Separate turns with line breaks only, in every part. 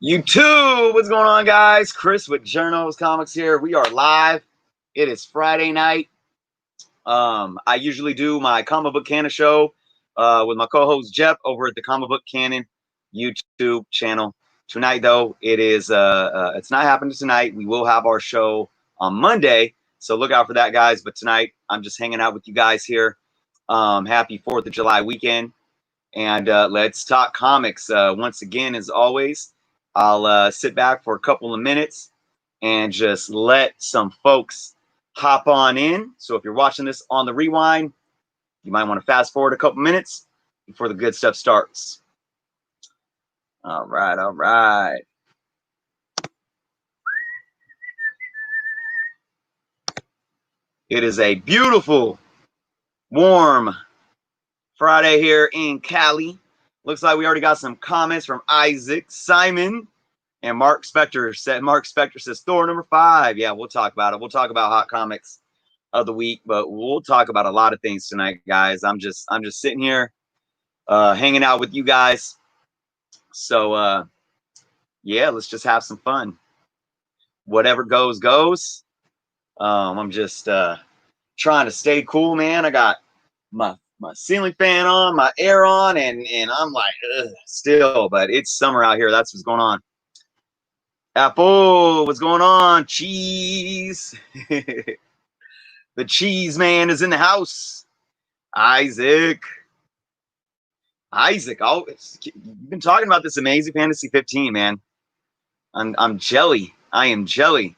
YouTube, what's going on, guys? Chris with Jerno's Comics here. We are live. It is Friday night. I usually do my comic book canon show with my co-host Jeff over at the Comic Book Canon YouTube channel. Tonight, though, it's not happening tonight. We will have our show on Monday, so look out for that, guys. But tonight, I'm just hanging out with you guys here. Happy 4th of July weekend, and let's talk comics. Once again, as always, I'll sit back for a couple of minutes and just let some folks hop on in. So if you're watching this on the rewind, you might want to fast forward a couple minutes before the good stuff starts. All right, all right. It is a beautiful, warm Friday here in Cali. Looks like we already got some comments from Isaac, Simon, and Mark Spector. Mark Spector says Thor #5. Yeah, we'll talk about it. We'll talk about hot comics of the week, but we'll talk about a lot of things tonight, guys. I'm just sitting here hanging out with you guys. So yeah, let's just have some fun. Whatever goes, goes. I'm just trying to stay cool, man. I got my ceiling fan on, my air on, and I'm like, ugh, still, but it's summer out here. That's what's going on. Apple, what's going on? Cheese. The cheese man is in the house. Isaac. Oh, you've been talking about this Amazing Fantasy 15, man. I'm jelly. I am jelly.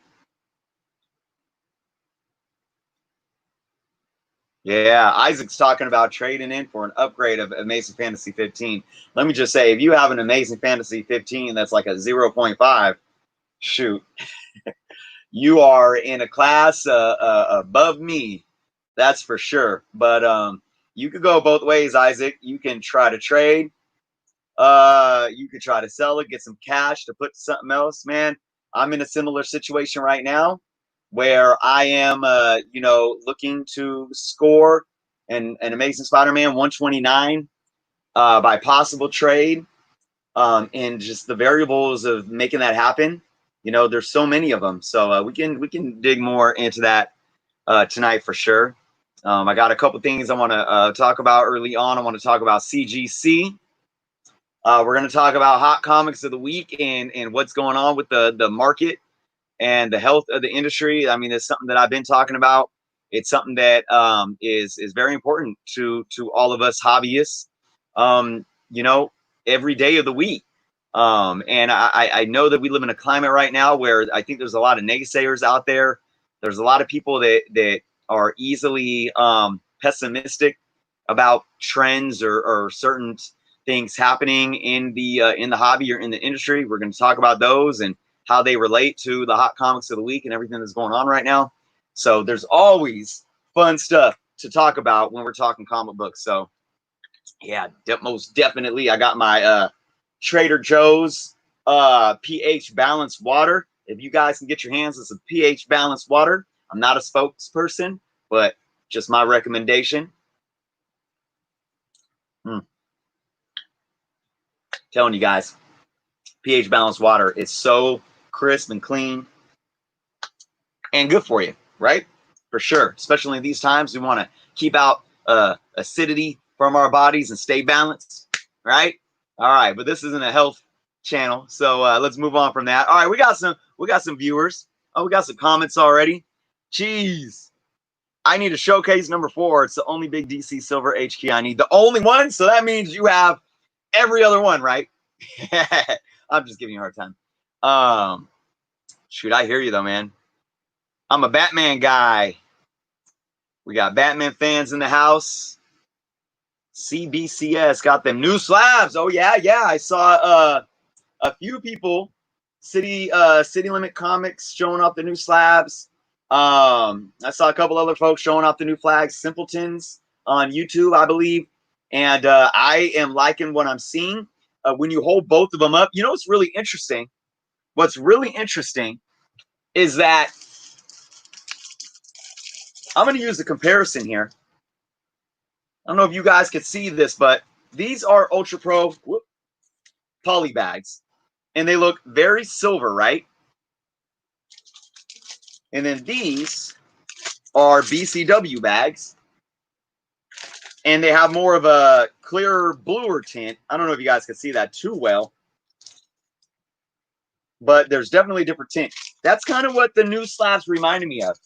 Yeah, Isaac's talking about trading in for an upgrade of Amazing Fantasy 15. Let me just say, if you have an Amazing Fantasy 15 that's like a 0.5, shoot, you are in a class above me. That's for sure. But you could go both ways, Isaac. You can try to trade. You could try to sell it, get some cash to put to something else, man. I'm in a similar situation right now where I am, looking to score an Amazing Spider-Man 129 by possible trade. And just the variables of making that happen, there's so many of them. So we can dig more into that tonight for sure. I got a couple things I want to talk about early on. I want to talk about CGC. We're going to talk about hot comics of the week and what's going on with the market and the health of the industry. I mean, it's something that I've been talking about. It's something that is very important to all of us hobbyists, every day of the week. And I know that we live in a climate right now where I think there's a lot of naysayers out there. There's a lot of people that are easily pessimistic about trends or certain things happening in the hobby or in the industry. We're going to talk about those and how they relate to the hot comics of the week and everything that's going on right now. So there's always fun stuff to talk about when we're talking comic books. So yeah, most definitely. I got my Trader Joe's pH balanced water. If you guys can get your hands on some pH balanced water, I'm not a spokesperson, but just my recommendation. Telling you guys, pH balanced water is so crisp and clean and good for you, right? For sure. Especially in these times, we want to keep out acidity from our bodies and stay balanced, right? All right, but this isn't a health channel, so let's move on from that. All right, we got some viewers. Oh, we got some comments already. Jeez, I need a showcase #4. It's the only big DC Silver HQ I need. The only one, so that means you have every other one, right? I'm just giving you a hard time. Shoot, I hear you though, man. I'm a Batman guy. We got Batman fans in the house. CBCS got them new slabs. Oh yeah. I saw a few people, City Limit Comics showing off the new slabs. I saw a couple other folks showing off the new flags, Simpletons on YouTube, I believe. And I am liking what I'm seeing. When you hold both of them up, what's really interesting? What's really interesting is that I'm going to use a comparison here. I don't know if you guys could see this, but these are Ultra Pro poly bags. and they look very silver, right? And then these are BCW bags, and they have more of a clearer, bluer tint. I don't know if you guys can see that too well, but there's definitely a different tint. That's kind of what the new slabs reminded me of.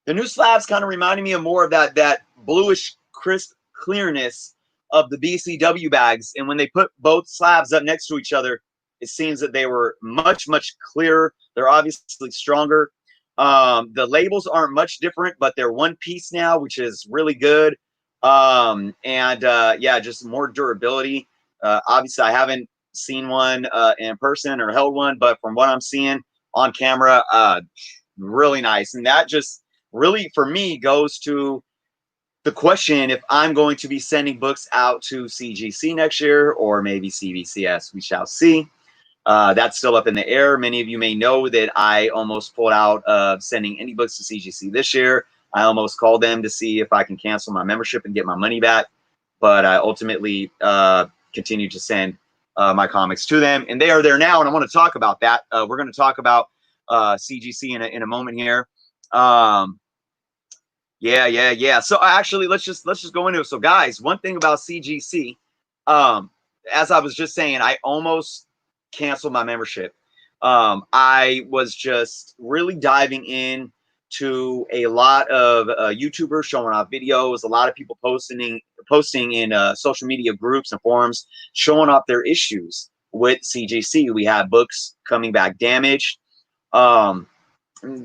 The new slabs kind of reminded me of more of that bluish, crisp clearness of the BCW bags. And when they put both slabs up next to each other, it seems that they were much, much clearer. They're obviously stronger. The labels aren't much different, but they're one piece now, which is really good. Yeah, just more durability. Obviously, I haven't seen one in person or held one, but from what I'm seeing on camera, really nice. And that just really, for me, goes to the question if I'm going to be sending books out to CGC next year or maybe CBCS. We shall see. That's still up in the air. Many of you may know that I almost pulled out of sending any books to CGC this year. I almost called them to see if I can cancel my membership and get my money back, but I ultimately continued to send my comics to them, and they are there now. And I want to talk about that. We're going to talk about CGC in a moment here. Yeah. So actually, let's just go into it. So, guys, one thing about CGC, as I was just saying, I almost canceled my membership. I was just really diving in to a lot of YouTubers showing off videos, a lot of people posting in social media groups and forums, showing off their issues with CGC. We had books coming back damaged.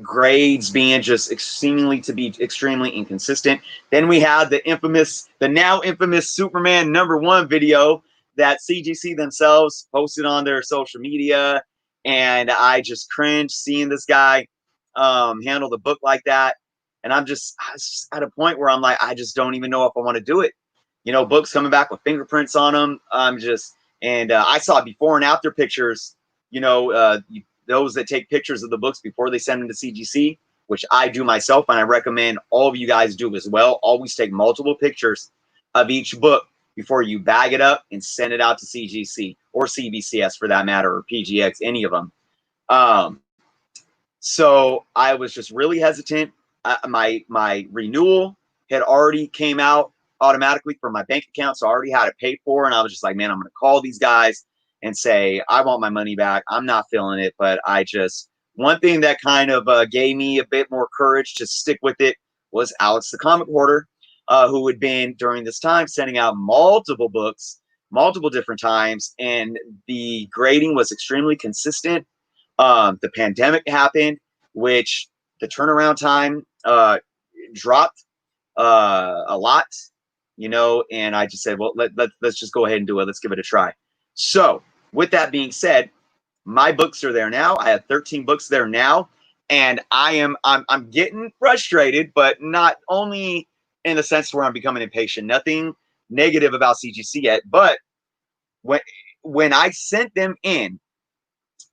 Grades being just seemingly to be extremely inconsistent. Then we had the now infamous Superman #1 video that CGC themselves posted on their social media, and I just cringed seeing this guy handle the book like that. And I was just at a point where I'm like, I just don't even know if I want to do it. You know, books coming back with fingerprints on them. I saw before and after pictures. You know, those that take pictures of the books before they send them to CGC, which I do myself, and I recommend all of you guys do as well. Always take multiple pictures of each book before you bag it up and send it out to CGC or CBCS for that matter, or PGX, any of them. So I was just really hesitant. My renewal had already came out automatically from my bank account, so I already had it paid for, and I was just like, man, I'm going to call these guys and say, I want my money back. I'm not feeling it, but one thing that kind of gave me a bit more courage to stick with it was Alex the Comic Hoarder, who had been during this time sending out multiple books, multiple different times, and the grading was extremely consistent. The pandemic happened, which the turnaround time dropped a lot, you know, and I just said, well, let's just go ahead and do it. Let's give it a try. So with that being said, my books are there now. I have 13 books there now, and I'm getting frustrated, but not only in the sense where I'm becoming impatient. Nothing negative about CGC yet, but when I sent them in,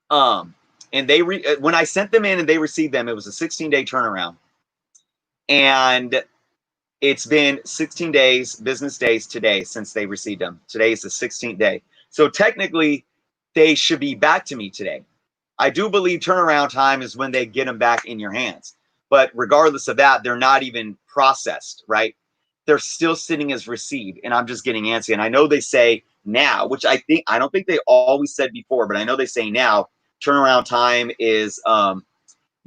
and when I sent them in and they received them, it was a 16-day turnaround, and it's been 16 days, business days today since they received them. Today is the 16th day. So technically, they should be back to me today. I do believe turnaround time is when they get them back in your hands. But regardless of that, they're not even processed, right? They're still sitting as received, and I'm just getting antsy. And I know they say now, which I don't think they always said before, but I know they say now, turnaround time is,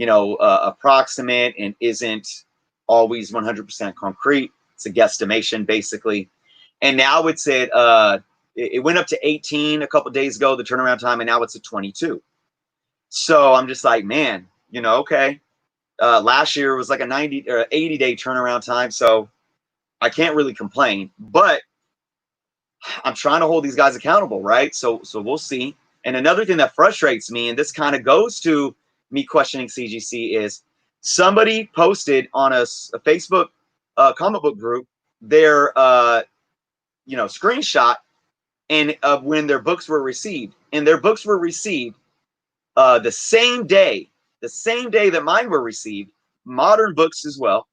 approximate and isn't always 100% concrete. It's a guesstimation, basically. And now it's at it went up to 18 a couple days ago, the turnaround time, and now it's at 22. So I'm just like, man, okay. Last year was like a 90 or 80-day turnaround time, so I can't really complain. But I'm trying to hold these guys accountable, right? So we'll see. And another thing that frustrates me, and this kind of goes to me questioning CGC, is somebody posted on a Facebook comic book group their screenshot and of when their books were received, and their books were received the same day that mine were received, modern books as well,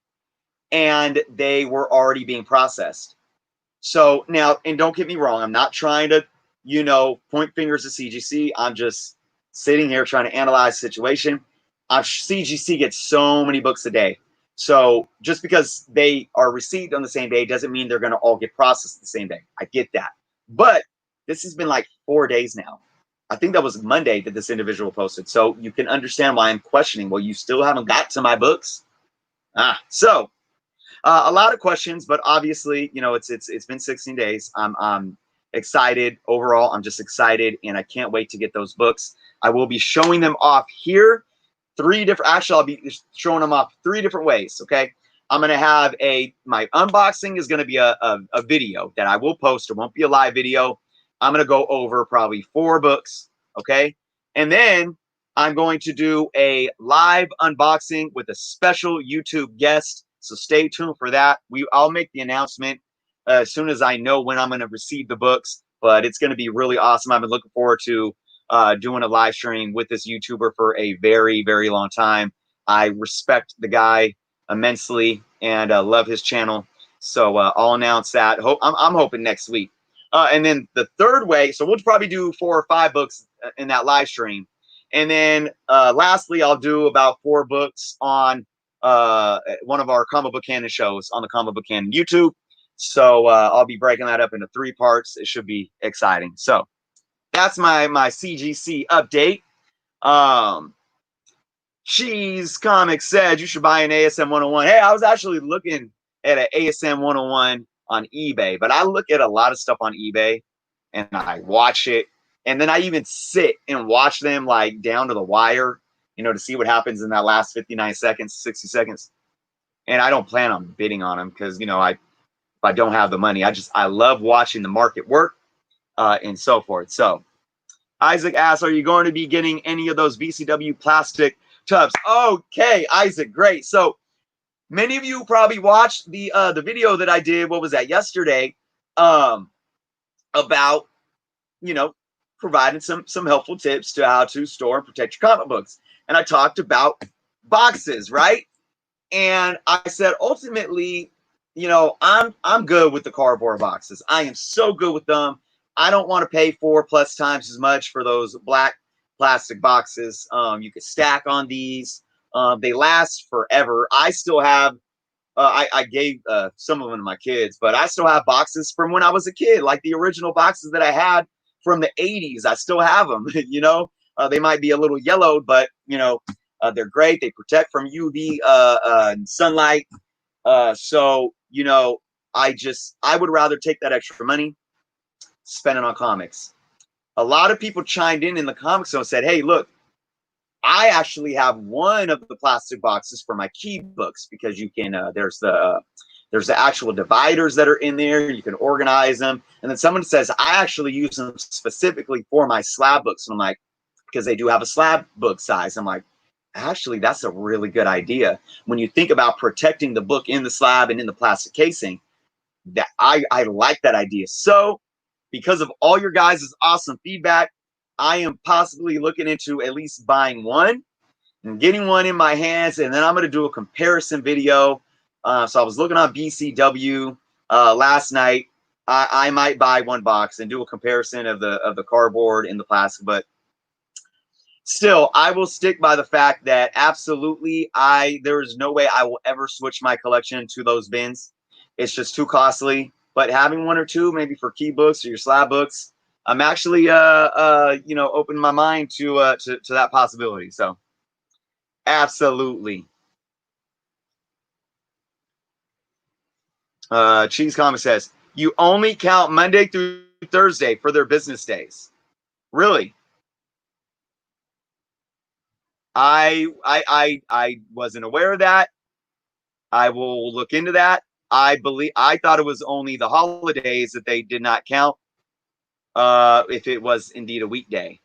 and they were already being processed. So now, and don't get me wrong, I'm not trying to point fingers at CGC. I'm just sitting here trying to analyze the situation. CGC gets so many books a day. So just because they are received on the same day doesn't mean they're going to all get processed the same day. I get that. But this has been like 4 days now. I think that was Monday that this individual posted. So you can understand why I'm questioning. Well, you still haven't got to my books. So a lot of questions, but obviously, you know, it's been 16 days. I'm excited overall. I'm just excited, and I can't wait to get those books. I will be showing them off here. Actually, I'll be showing them off 3 different ways. Okay, I'm gonna have my unboxing is gonna be a video that I will post. It won't be a live video. I'm gonna go over probably 4 books. Okay, and then I'm going to do a live unboxing with a special YouTube guest. So stay tuned for that. I'll make the announcement as soon as I know when I'm going to receive the books. But it's going to be really awesome. I've been looking forward to doing a live stream with this YouTuber for a very, very long time. I respect the guy immensely and love his channel. So I'll announce that. I'm hoping next week. And then the third way, so we'll probably do 4 or 5 books in that live stream. And then lastly, I'll do about 4 books on one of our Comic Book Canon shows on the Comic Book Canon YouTube. So I'll be breaking that up into 3 parts. It should be exciting. So that's my CGC update. Cheese Comics said you should buy an ASM 101. Hey, I was actually looking at an ASM 101 on eBay, but I look at a lot of stuff on eBay and I watch it. And then I even sit and watch them like down to the wire, you know, to see what happens in that last 59 seconds, 60 seconds. And I don't plan on bidding on them because, you know, if I don't have the money, I love watching the market work and so forth. So Isaac asks, are you going to be getting any of those VCW plastic tubs? Okay, Isaac, great. So many of you probably watched the video that I did, what was that, yesterday, about, you know, providing some helpful tips to how to store and protect your comic books. And I talked about boxes, right? And I said, ultimately, you know, I'm good with the cardboard boxes. I am so good with them. I don't want to pay 4+ times as much for those black plastic boxes. You can stack on these. They last forever. I still have, I gave some of them to my kids, but I still have boxes from when I was a kid, like the original boxes that I had from the 80s. I still have them, you know. They might be a little yellowed, but, you know, they're great. They protect from UV sunlight. So, you know, I would rather take that extra money, spend it on comics. A lot of people chimed in the comics and said, hey, look, I actually have one of the plastic boxes for my key books because you can, there's the actual dividers that are in there. You can organize them. And then someone says, I actually use them specifically for my slab books. And I'm like, because they do have a slab book size. I'm like, actually, that's a really good idea. When you think about protecting the book in the slab and in the plastic casing, that I like that idea. So because of all your guys' awesome feedback, I am possibly looking into at least buying one and getting one in my hands. And then I'm going to do a comparison video. So I was looking on BCW last night. I might buy one box and do a comparison of the cardboard and the plastic, but still, I will stick by the fact that absolutely there is no way I will ever switch my collection to those bins. It's just too costly. But having 1 or 2, maybe for key books or your slab books, I'm actually you know, opening my mind to that possibility. So absolutely. Cheese Comic says, you only count Monday through Thursday for their business days. Really? I wasn't aware of that. I will look into that. I thought it was only the holidays that they did not count if it was indeed a weekday.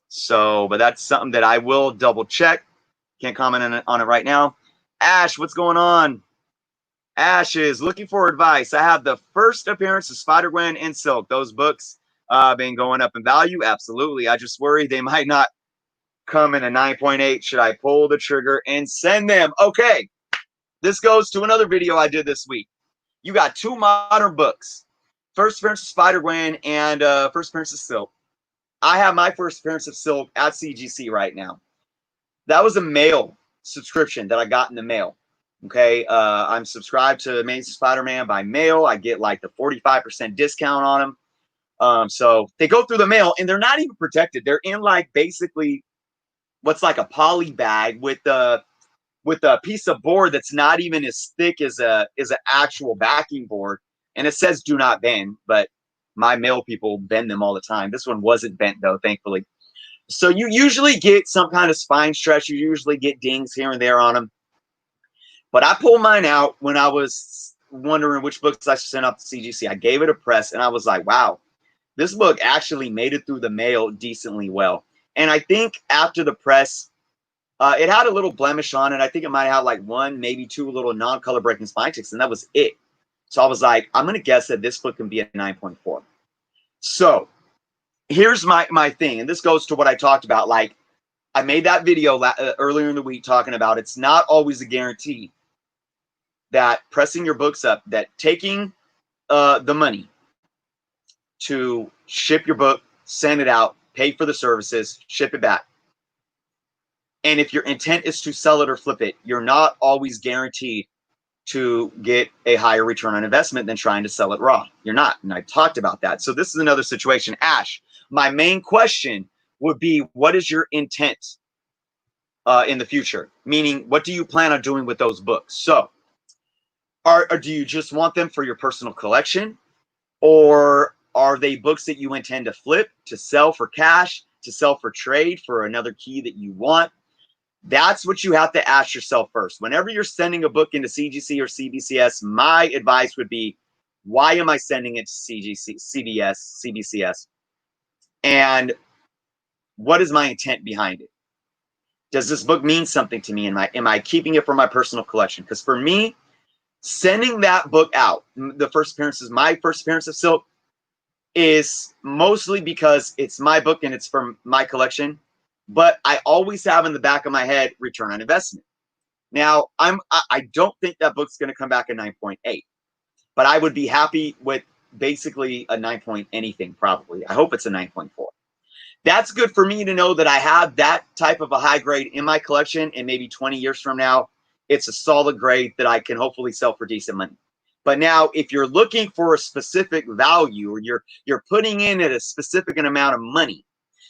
So, but that's something that I will double check. Can't comment on it right now. Ash, what's going on? Ash is looking for advice. I have the first appearance of Spider-Gwen and Silk. Those books been going up in value. Absolutely. I just worry they might not come in a 9.8. Should I pull the trigger and send them? Okay. This goes to another video I did this week. You got 2 modern books. First appearance of Spider-Gwen and First appearance of Silk. I have my first appearance of Silk at CGC right now. That was a mail subscription that I got in the mail. Okay, I'm subscribed to Amazing Spider-Man by mail. I get like the 45% discount on them. So they go through the mail and they're not even protected. They're in like basically what's like a poly bag with a piece of board that's not even as thick as an actual backing board, and it says "Do not bend," but my mail people bend them all the time. This one wasn't bent though, thankfully. So you usually get some kind of spine stretch. You usually get dings here and there on them. But I pulled mine out when I was wondering which books I should send up to CGC. I gave it a press, and I was like, wow, this book actually made it through the mail decently well. And I think after the press, it had a little blemish on it. I think it might have like one, maybe two little non-color breaking spine ticks, and that was it. So I was like, I'm going to guess that this book can be a 9.4. So here's my thing, and this goes to what I talked about. Like, I made that video earlier in the week talking about it's not always a guarantee that pressing your books up, that taking the money to ship your book, send it out, pay for the services, ship it back. And if your intent is to sell it or flip it, you're not always guaranteed to get a higher return on investment than trying to sell it raw. You're not. And I talked about that. So this is another situation. Ash, my main question would be, what is your intent in the future? Meaning, what do you plan on doing with those books? So or do you just want them for your personal collection? Or are they books that you intend to flip, to sell for cash, to sell for trade for another key that you want? That's what you have to ask yourself first. Whenever you're sending a book into CGC or CBCS, my advice would be, why am I sending it to CGC, CBS, CBCS? And what is my intent behind it? Does this book mean something to me? Am I keeping it for my personal collection? Because for me, sending that book out, the first appearances, my first appearance of Silk, is mostly because it's my book and it's from my collection. But I always have in the back of my head return on investment. Now, I don't think that book's going to come back a 9.8, but I would be happy with basically a 9 point anything, probably. I hope it's a 9.4. That's good for me to know that I have that type of a high grade in my collection, and maybe 20 years from now, it's a solid grade that I can hopefully sell for decent money. But now, if you're looking for a specific value, or you're putting in at a specific amount of money,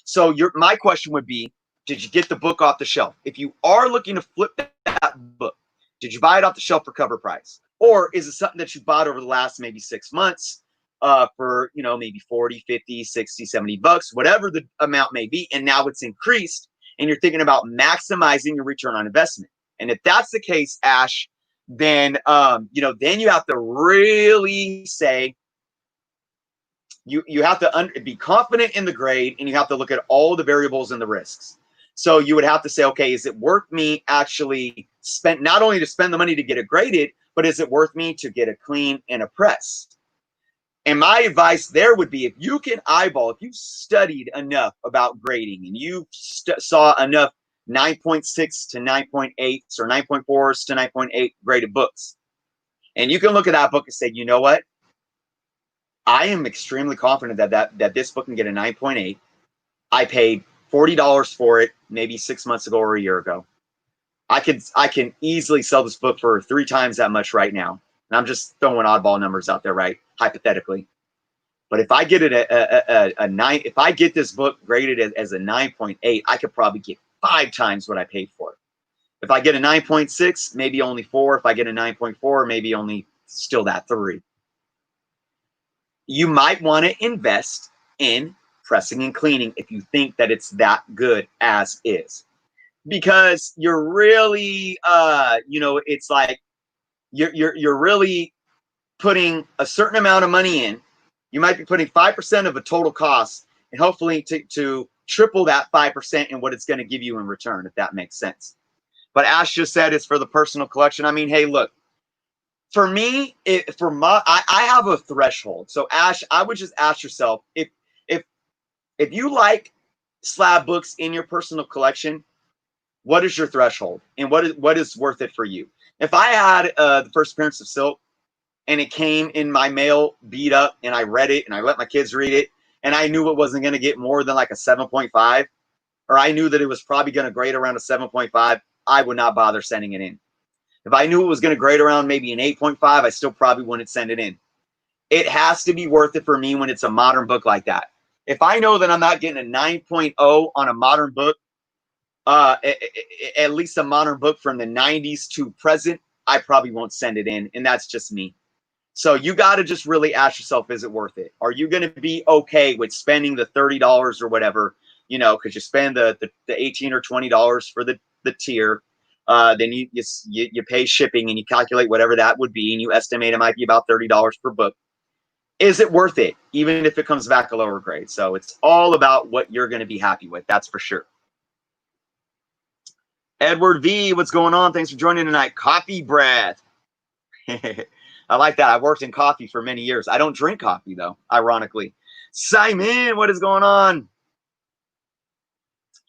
so my question would be, did you get the book off the shelf? If you are looking to flip that book, did you buy it off the shelf for cover price? Or is it something that you bought over the last maybe 6 months for, maybe 40, 50, 60, 70 bucks, whatever the amount may be, and now it's increased, and you're thinking about maximizing your return on investment? And if that's the case, Ash, then then you have to really say, you have to be confident in the grade, and you have to look at all the variables and the risks. So you would have to say, okay, is it worth me actually not only to spend the money to get it graded, but is it worth me to get a clean and a press? And my advice there would be, if you can eyeball, if you've studied enough about grading and you saw enough 9.6 to 9.8 or 9.4s to 9.8 graded books, and you can look at that book and say, you know what? I am extremely confident that this book can get a 9.8. I paid $40 for it maybe 6 months ago or a year ago. I can easily sell this book for 3 times that much right now. And I'm just throwing oddball numbers out there, right? Hypothetically. But if I get it a 9, if I get this book graded as a 9.8, I could probably get 5 times what I paid for it. If I get a 9.6, maybe only 4. If I get a 9.4, maybe only still that 3. You might want to invest in pressing and cleaning if you think that it's that good as is, because you're really it's like you're really putting a certain amount of money in. You might be putting 5% of a total cost, and hopefully to triple that 5% in what it's going to give you in return, if that makes sense. But Ash just said it's for the personal collection. I mean, hey, look, for me, I have a threshold. So Ash, I would just ask yourself, if you like slab books in your personal collection, what is your threshold, and what is worth it for you? If I had the first appearance of Silk, and it came in my mail beat up, and I read it, and I let my kids read it, and I knew it wasn't going to get more than like a 7.5, or I knew that it was probably going to grade around a 7.5, I would not bother sending it in. If I knew it was going to grade around maybe an 8.5, I still probably wouldn't send it in. It has to be worth it for me when it's a modern book like that. If I know that I'm not getting a 9.0 on a modern book, at least a modern book from the 90s to present, I probably won't send it in, and that's just me. So you got to just really ask yourself, is it worth it? Are you going to be okay with spending the $30 or whatever, you know, because you spend the $18 or $20 for the tier, then you pay shipping and you calculate whatever that would be, and you estimate it might be about $30 per book. Is it worth it, even if it comes back a lower grade? So it's all about what you're going to be happy with, that's for sure. Edward V, what's going on? Thanks for joining tonight. Coffee breath. I like that. I worked in coffee for many years. I don't drink coffee, though, ironically. Simon, what is going on?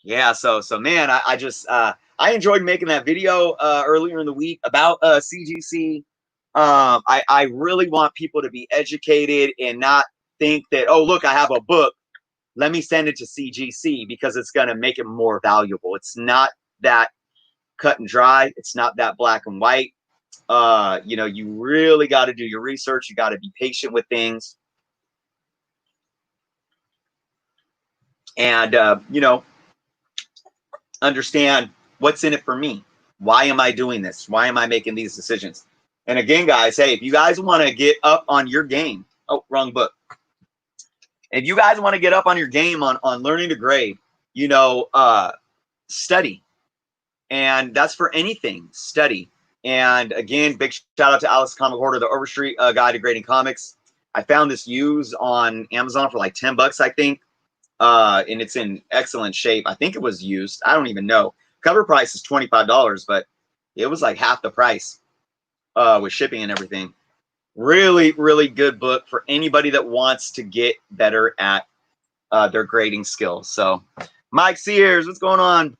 Yeah, so man, I just I enjoyed making that video earlier in the week about CGC. I really want people to be educated and not think that, oh, look, I have a book, let me send it to CGC because it's going to make it more valuable. It's not that cut and dry. It's not that black and white. You know, you really got to do your research. You got to be patient with things. And, you know, understand what's in it for me. Why am I doing this? Why am I making these decisions? And again, guys, hey, if you guys want to get up on your game, oh, wrong book. If you guys want to get up on your game on learning to grade, you know, study. And that's for anything, study. And again, big shout out to Alex Comic Hoarder, the Overstreet Guide to Grading Comics. I found this used on Amazon for like $10, I think. And it's in excellent shape. I think it was used. I don't even know. Cover price is $25, but it was like half the price with shipping and everything. Really, really good book for anybody that wants to get better at their grading skills. So, Mike Sears, what's going on?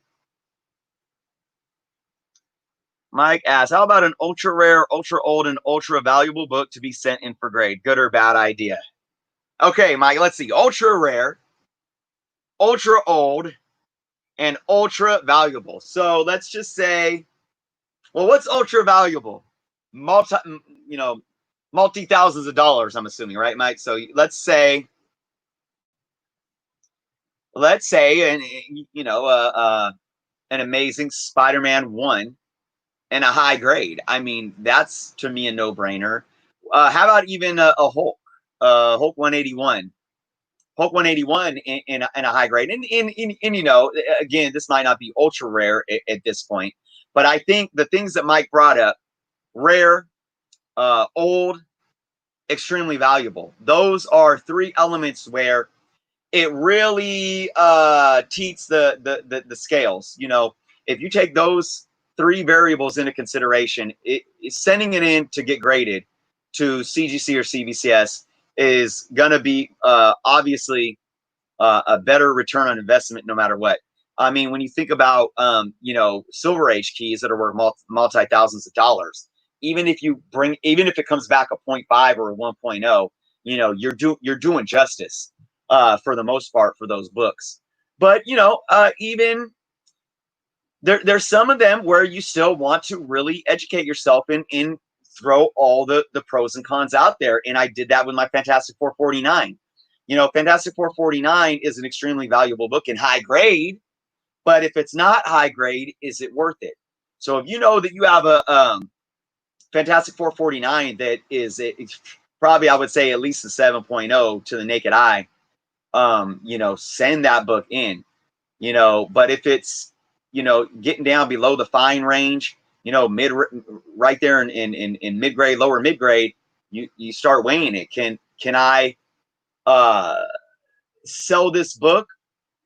Mike asks, how about an ultra rare, ultra old, and ultra valuable book to be sent in for grade? Good or bad idea? Okay, Mike, let's see. Ultra rare, ultra old, and ultra valuable. So let's just say, well, what's ultra valuable? You know, multi thousands of dollars, I'm assuming, right, Mike? So let's say, and you know, an amazing Spider-Man 1 and a high grade. I mean, that's to me a no-brainer. How about even a Hulk, Hulk 181? Hulk 181 in a high grade. And you know, again, this might not be ultra rare at this point, but I think the things that Mike brought up, rare, old, extremely valuable. Those are three elements where it really teats the scales. You know, if you take those three variables into consideration, sending it in to get graded to CGC or CBCS is going to be obviously a better return on investment no matter what. I mean, when you think about, you know, Silver Age keys that are worth multi-thousands of dollars, even if it comes back a 0.5 or a 1.0, you know, you're doing justice for the most part for those books. But, you know, even there's some of them where you still want to really educate yourself in throw all the pros and cons out there. And I did that with my Fantastic 449. You know, Fantastic 449 is an extremely valuable book in high grade, but if it's not high grade, is it worth it? So if you know that you have a Fantastic 449 that is it's probably, I would say, at least a 7.0 to the naked eye, you know, send that book in, you know. But if it's, you know, getting down below the fine range, you know, right there in mid grade, lower mid grade, you start weighing it. Can I sell this book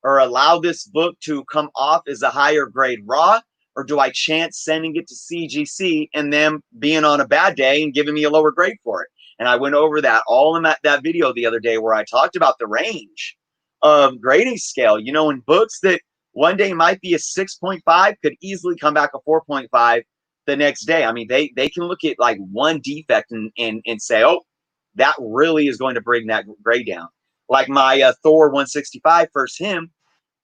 or allow this book to come off as a higher grade raw, or do I chance sending it to CGC and them being on a bad day and giving me a lower grade for it? And I went over that all in that video the other day where I talked about the range of grading scale. You know, in books that one day might be a 6.5 could easily come back a 4.5 the next day. I mean, they can look at like one defect and say, oh, that really is going to bring that grade down. like my Thor 165 first hymn,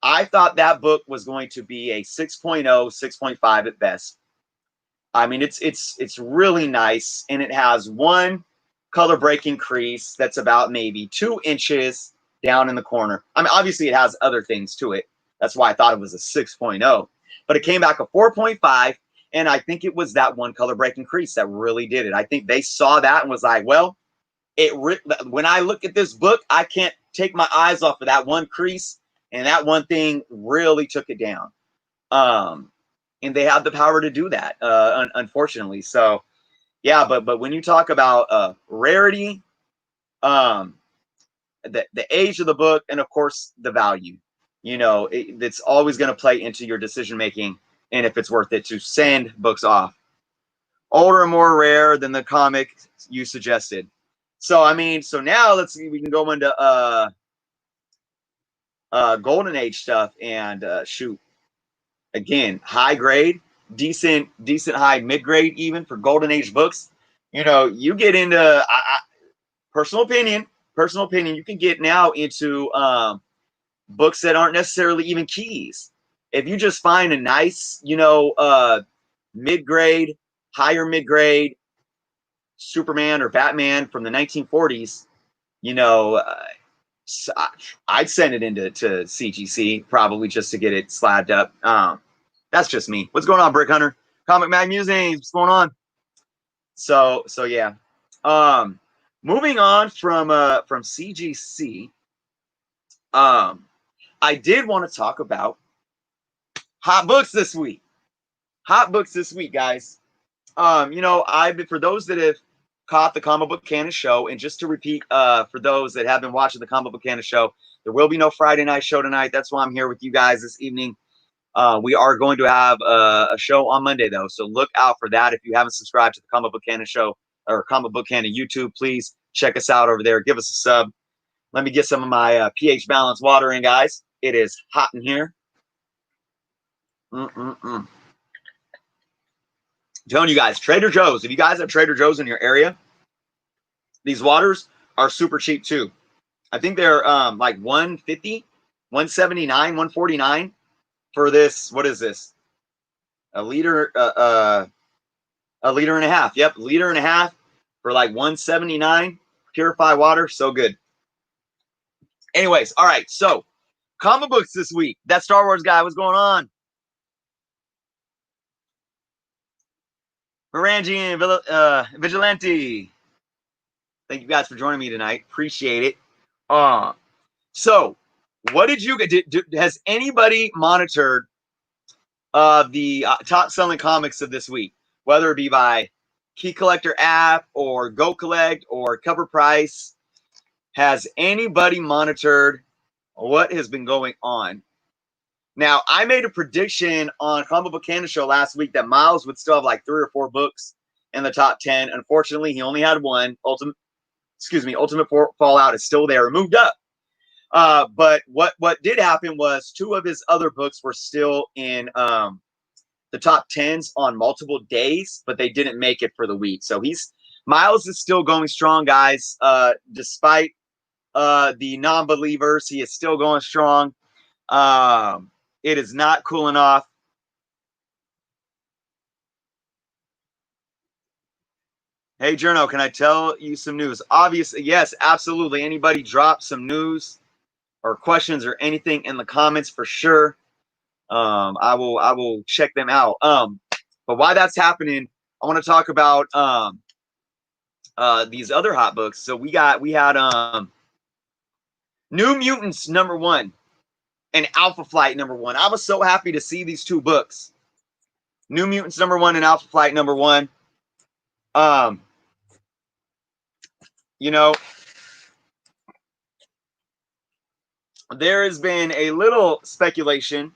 I thought that book was going to be a 6.0, 6.5 at best. I mean, it's really nice, and it has one color breaking crease that's about maybe 2 inches down in the corner. I mean, obviously it has other things to it. That's why I thought it was a 6.0, but it came back a 4.5, and I think it was that one color breaking crease that really did it. I think they saw that and was like, well, when I look at this book, I can't take my eyes off of that one crease, and that one thing really took it down. And they have the power to do that, unfortunately. So, yeah, but when you talk about rarity, the age of the book, and of course the value, it's always going to play into your decision making, and if it's worth it to send books off. Older and more rare than the comic you suggested. So I mean, so now let's see, we can go into Golden Age stuff, and shoot, again, high grade, decent high mid grade even for Golden Age books. You get into personal opinion, you can get now into books that aren't necessarily even keys. If you just find a nice, mid grade, higher mid grade Superman or Batman from the 1940s, I'd send it into CGC probably just to get it slabbed up. That's just me. What's going on, Brick Hunter? Comic Mag Musings, what's going on? So yeah. Moving on from CGC, I did want to talk about hot books this week. Hot books this week, guys. I've been, for those that have caught the Comic Book Canon show, and just to repeat, for those that have been watching the Comic Book Canon show, there will be no Friday night show tonight. That's why I'm here with you guys this evening. We are going to have a show on Monday, though, so look out for that. If you haven't subscribed to the Comic Book Canon show or Comic Book Canon YouTube, please check us out over there. Give us a sub. Let me get some of my pH balance water in, guys. It is hot in here. I'm telling you guys, Trader Joe's. If you guys have Trader Joe's in your area, these waters are super cheap too. I think they're like $150, $179, $149 for this. What is this? A liter and a half. Yep, liter and a half for like $179. Purified water, so good. Anyways, all right. So, comic books this week. That Star Wars guy, what's going on? Morangian, Vigilante. Thank you guys for joining me tonight. Appreciate it. So what did you get? Has anybody monitored the top selling comics of this week, whether it be by Key Collector app or Go Collect or Cover Price? Has anybody monitored what has been going on? Now, I made a prediction on Comic Book Canon show last week that Miles would still have like 3 or 4 books in the top 10. Unfortunately, he only had one. Ultimate Fallout is still there, moved up. But what did happen was 2 of his other books were still in the top 10s on multiple days, but they didn't make it for the week. So Miles is still going strong, guys. Despite the non-believers, he is still going strong. It is not cooling off. Hey, Jerno, can I tell you some news? Obviously, yes, absolutely. Anybody drop some news or questions or anything in the comments for sure. I will check them out. But while that's happening, I want to talk about these other hot books. So we had New Mutants #1 and Alpha Flight #1. I was so happy to see these 2 books. New Mutants #1 and Alpha Flight #1. There has been a little speculation.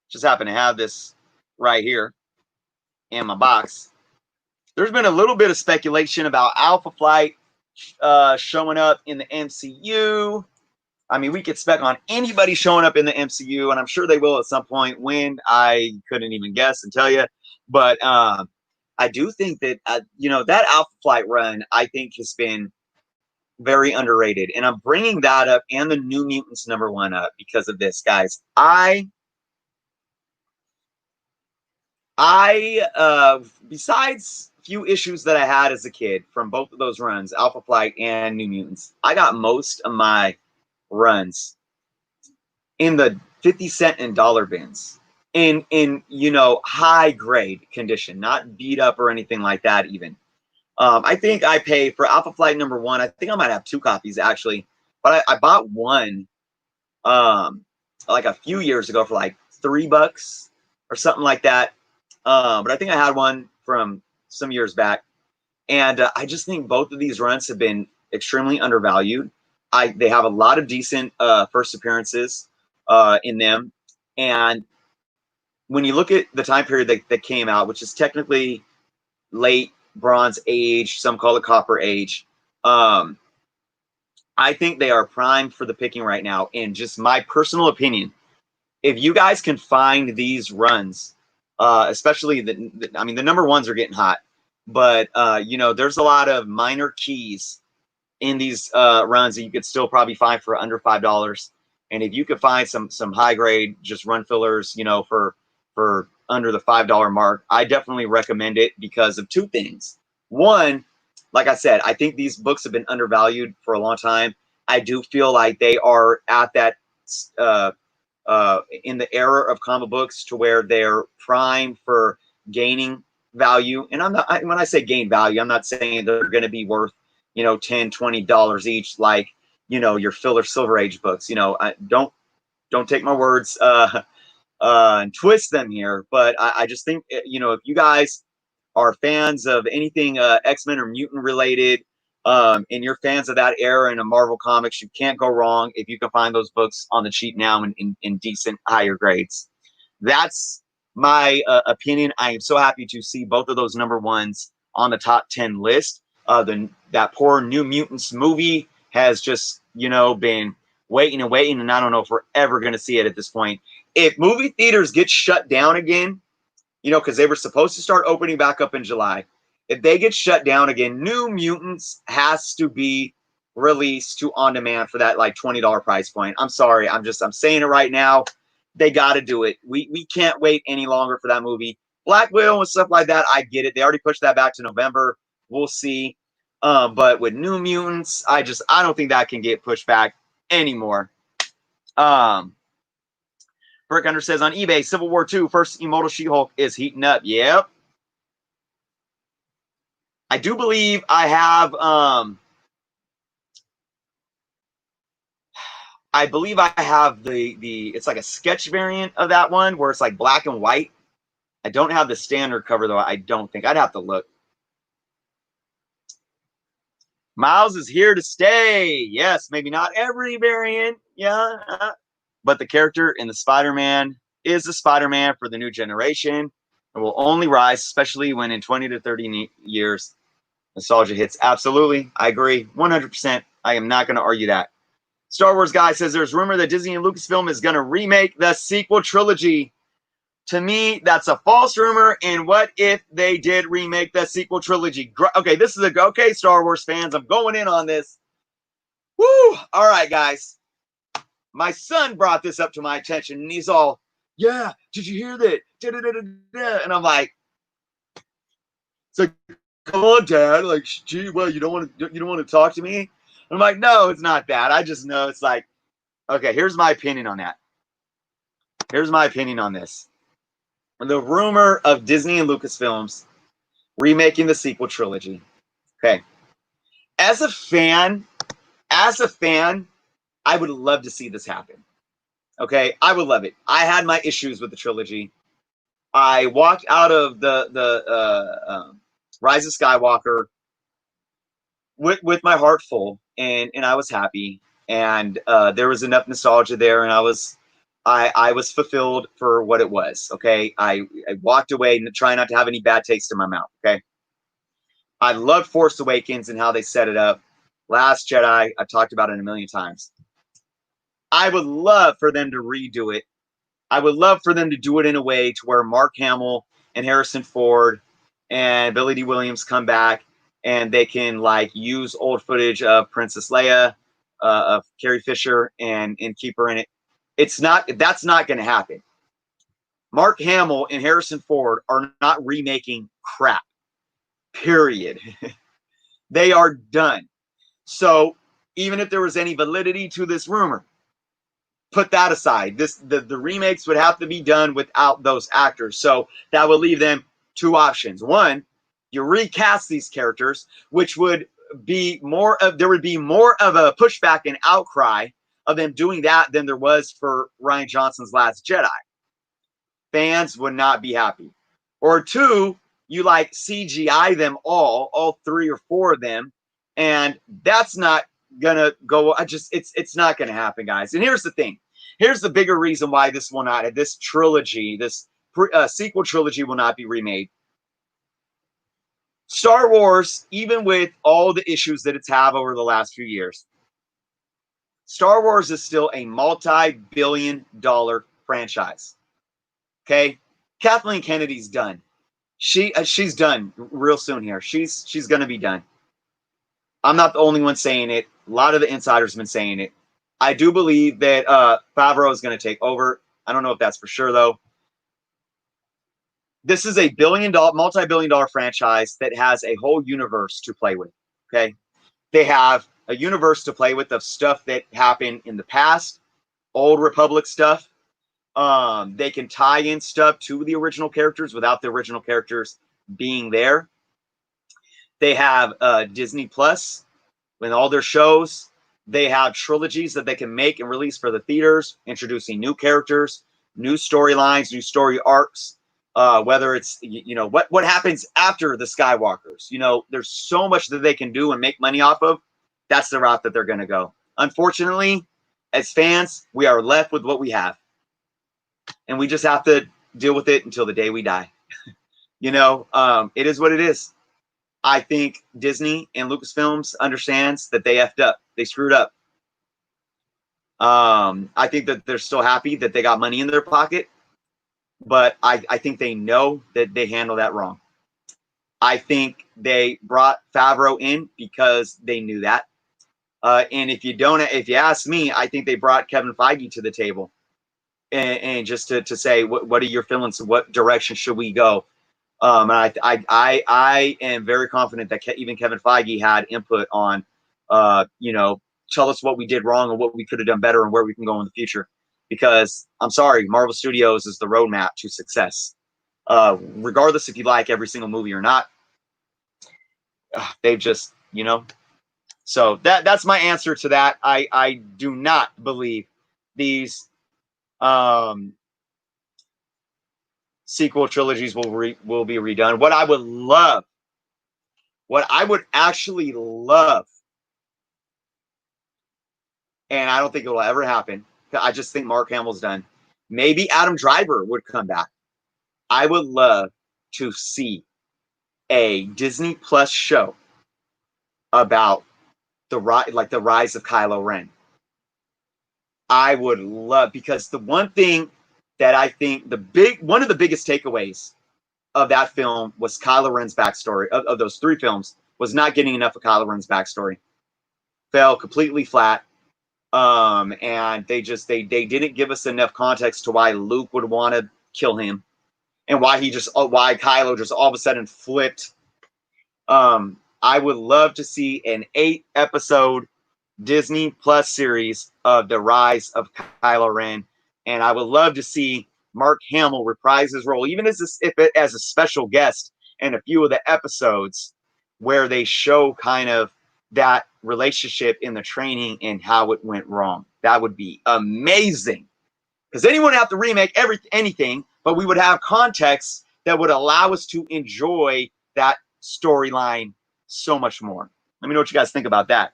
Just happen to have this right here in my box. There's been a little bit of speculation about Alpha Flight showing up in the MCU. I mean, we could spec on anybody showing up in the MCU, and I'm sure they will at some point. When, I couldn't even guess and tell you. But I do think that, that Alpha Flight run, I think, has been very underrated. And I'm bringing that up and the New Mutants #1 up because of this, guys. Besides a few issues that I had as a kid from both of those runs, Alpha Flight and New Mutants, I got most of my runs in the 50-cent and dollar bins, in high grade condition, not beat up or anything like that even. I think I paid for Alpha Flight #1. I think I might have 2 copies actually, but I bought one like a few years ago for like $3 or something like that. But I think I had one from some years back, and I just think both of these runs have been extremely undervalued. They have a lot of decent first appearances in them, and when you look at the time period that came out, which is technically late Bronze Age, some call it Copper Age, I think they are primed for the picking right now. And just my personal opinion, if you guys can find these runs, especially the #1s are getting hot, but there's a lot of minor keys in these runs that you could still probably find for under $5. And if you could find some high grade just run fillers, for under the $5 mark, I definitely recommend it because of 2 things. One, like I said, I think these books have been undervalued for a long time. I do feel like they are at that in the era of comic books to where they're primed for gaining value. And when I say gain value, I'm not saying they're going to be worth, $10, $20 each, like, your filler Silver Age books. Don't take my words and twist them here. But I just think, if you guys are fans of anything X-Men or mutant related, and you're fans of that era in a Marvel Comics, you can't go wrong if you can find those books on the cheap now in decent higher grades. That's my opinion. I am so happy to see both of those #1s on the top 10 list. That poor New Mutants movie has just been waiting and waiting, and I don't know if we're ever going to see it at this point. If movie theaters get shut down again, because they were supposed to start opening back up in July. If they get shut down again, New Mutants has to be released to on demand for that like $20 price point. I'm sorry. I'm saying it right now. They got to do it. We can't wait any longer for that movie. Black Widow and stuff like that, I get it. They already pushed that back to November. We'll see. But with New Mutants, I don't think that can get pushed back anymore. Brick Under says on eBay, Civil War II, first immortal She-Hulk is heating up. Yep. I do believe I have the it's like a sketch variant of that one where it's like black and white. I don't have the standard cover though. I don't think. I'd have to look. Miles is here to stay. Yes, maybe not every variant. Yeah. But the character in the Spider-Man is the Spider-Man for the new generation. It will only rise, especially when in 20 to 30 years, nostalgia hits. Absolutely. I agree. 100%. I am not going to argue that. Star Wars guy says there's rumor that Disney and Lucasfilm is going to remake the sequel trilogy. To me, that's a false rumor. And what if they did remake the sequel trilogy? Okay, this is okay, Star Wars fans. I'm going in on this. Woo! All right, guys. My son brought this up to my attention, and he's all, "Yeah, did you hear that?" And I'm like, "It's like, come on, Dad. Like, gee, well, you don't want to talk to me?" And I'm like, "No, it's not that. I just know it's like, okay. Here's my opinion on that. Here's my opinion on this. The rumor of Disney and Lucasfilms remaking the sequel trilogy. Okay, as a fan, I would love to see this happen. Okay, I would love it. I had my issues with the trilogy. I walked out of the Rise of Skywalker with my heart full, and I was happy, and there was enough nostalgia there, and I was fulfilled for what it was. Okay, I walked away and try not to have any bad taste in my mouth. Okay, I love Force Awakens and how they set it up. Last Jedi, I've talked about it a million times. I would love for them to redo it. I would love for them to do it in a way to where Mark Hamill and Harrison Ford and Billy D. Williams come back and they can like use old footage of Princess Leia, of Carrie Fisher, and keep her in it. That's not going to happen. Mark Hamill and Harrison Ford are not remaking crap. Period. They are done. So even if there was any validity to this rumor, put that aside. The remakes would have to be done without those actors. So that would leave them two options. One, you recast these characters, which would be there would be more of a pushback and outcry of them doing that than there was for Rian Johnson's Last Jedi. Fans would not be happy. Or two, you like CGI them all three or four of them, and that's not gonna go. It's not gonna happen, guys. And here's the thing. Here's the bigger reason why this will not. This trilogy, this sequel trilogy, will not be remade. Star Wars, even with all the issues that it's had over the last few years, Star Wars is still a multi-billion-dollar franchise. Okay, Kathleen Kennedy's done. She's done real soon here. She's going to be done. I'm not the only one saying it. A lot of the insiders have been saying it. I do believe that Favreau is going to take over. I don't know if that's for sure though. This is a multi-billion-dollar franchise that has a whole universe to play with. Okay, they have a universe to play with of stuff that happened in the past, Old Republic stuff. They can tie in stuff to the original characters without the original characters being there. They have Disney Plus with all their shows. They have trilogies that they can make and release for the theaters, introducing new characters, new storylines, new story arcs. Whether it's what happens after the Skywalkers. There's so much that they can do and make money off of. That's the route that they're going to go. Unfortunately, as fans, we are left with what we have. And we just have to deal with it until the day we die. It is what it is. I think Disney and Lucasfilms understands that they effed up. They screwed up. I think that they're still happy that they got money in their pocket, but I think they know that they handled that wrong. I think they brought Favreau in because they knew that. And if you ask me, I think they brought Kevin Feige to the table. And just to say, what are your feelings? What direction should we go? And I am very confident that even Kevin Feige had input on, tell us what we did wrong and what we could have done better and where we can go in the future. Because I'm sorry, Marvel Studios is the roadmap to success. Regardless if you like every single movie or not, they've just, So that's my answer to that. I do not believe these sequel trilogies will be redone. What I would actually love, and I don't think it will ever happen. I just think Mark Hamill's done. Maybe Adam Driver would come back. I would love to see a Disney Plus show about the rise of Kylo Ren. I would love, because the one thing that I think one of the biggest takeaways of that film was Kylo Ren's backstory. Of those three films, was not getting enough of Kylo Ren's backstory. Fell completely flat. And they didn't give us enough context to why Luke would want to kill him, and why Kylo just all of a sudden flipped. I would love to see an 8-episode Disney Plus series of the rise of Kylo Ren, and I would love to see Mark Hamill reprise his role, even as a special guest in a few of the episodes where they show kind of that relationship in the training and how it went wrong. That would be amazing, because then you wouldn't have to remake anything, but we would have context that would allow us to enjoy that storyline so much more. Let me know what you guys think about that.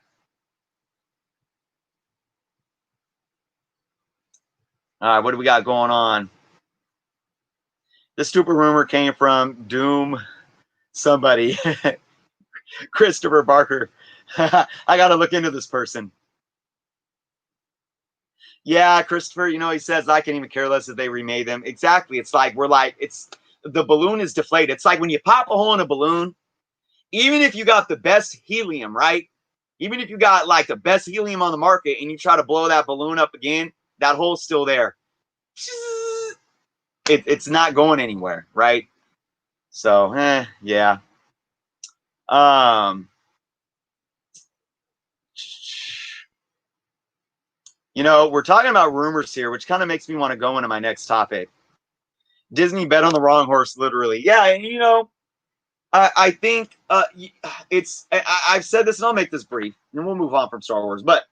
All right, what do we got going on? This stupid rumor came from Doom somebody. Christopher Barker. I got to look into this person. Yeah, Christopher, he says, I can even care less if they remade them. Exactly. It's like, the balloon is deflated. It's like when you pop a hole in a balloon even if you got the best helium, right? Even if you got like the best helium on the market and you try to blow that balloon up again, that hole's still there. It's not going anywhere, right? So, yeah. You know, we're talking about rumors here, which kind of makes me want to go into my next topic. Disney bet on the wrong horse, literally. Yeah, and you know, I think it's. I've said this, and I'll make this brief, and we'll move on from Star Wars. But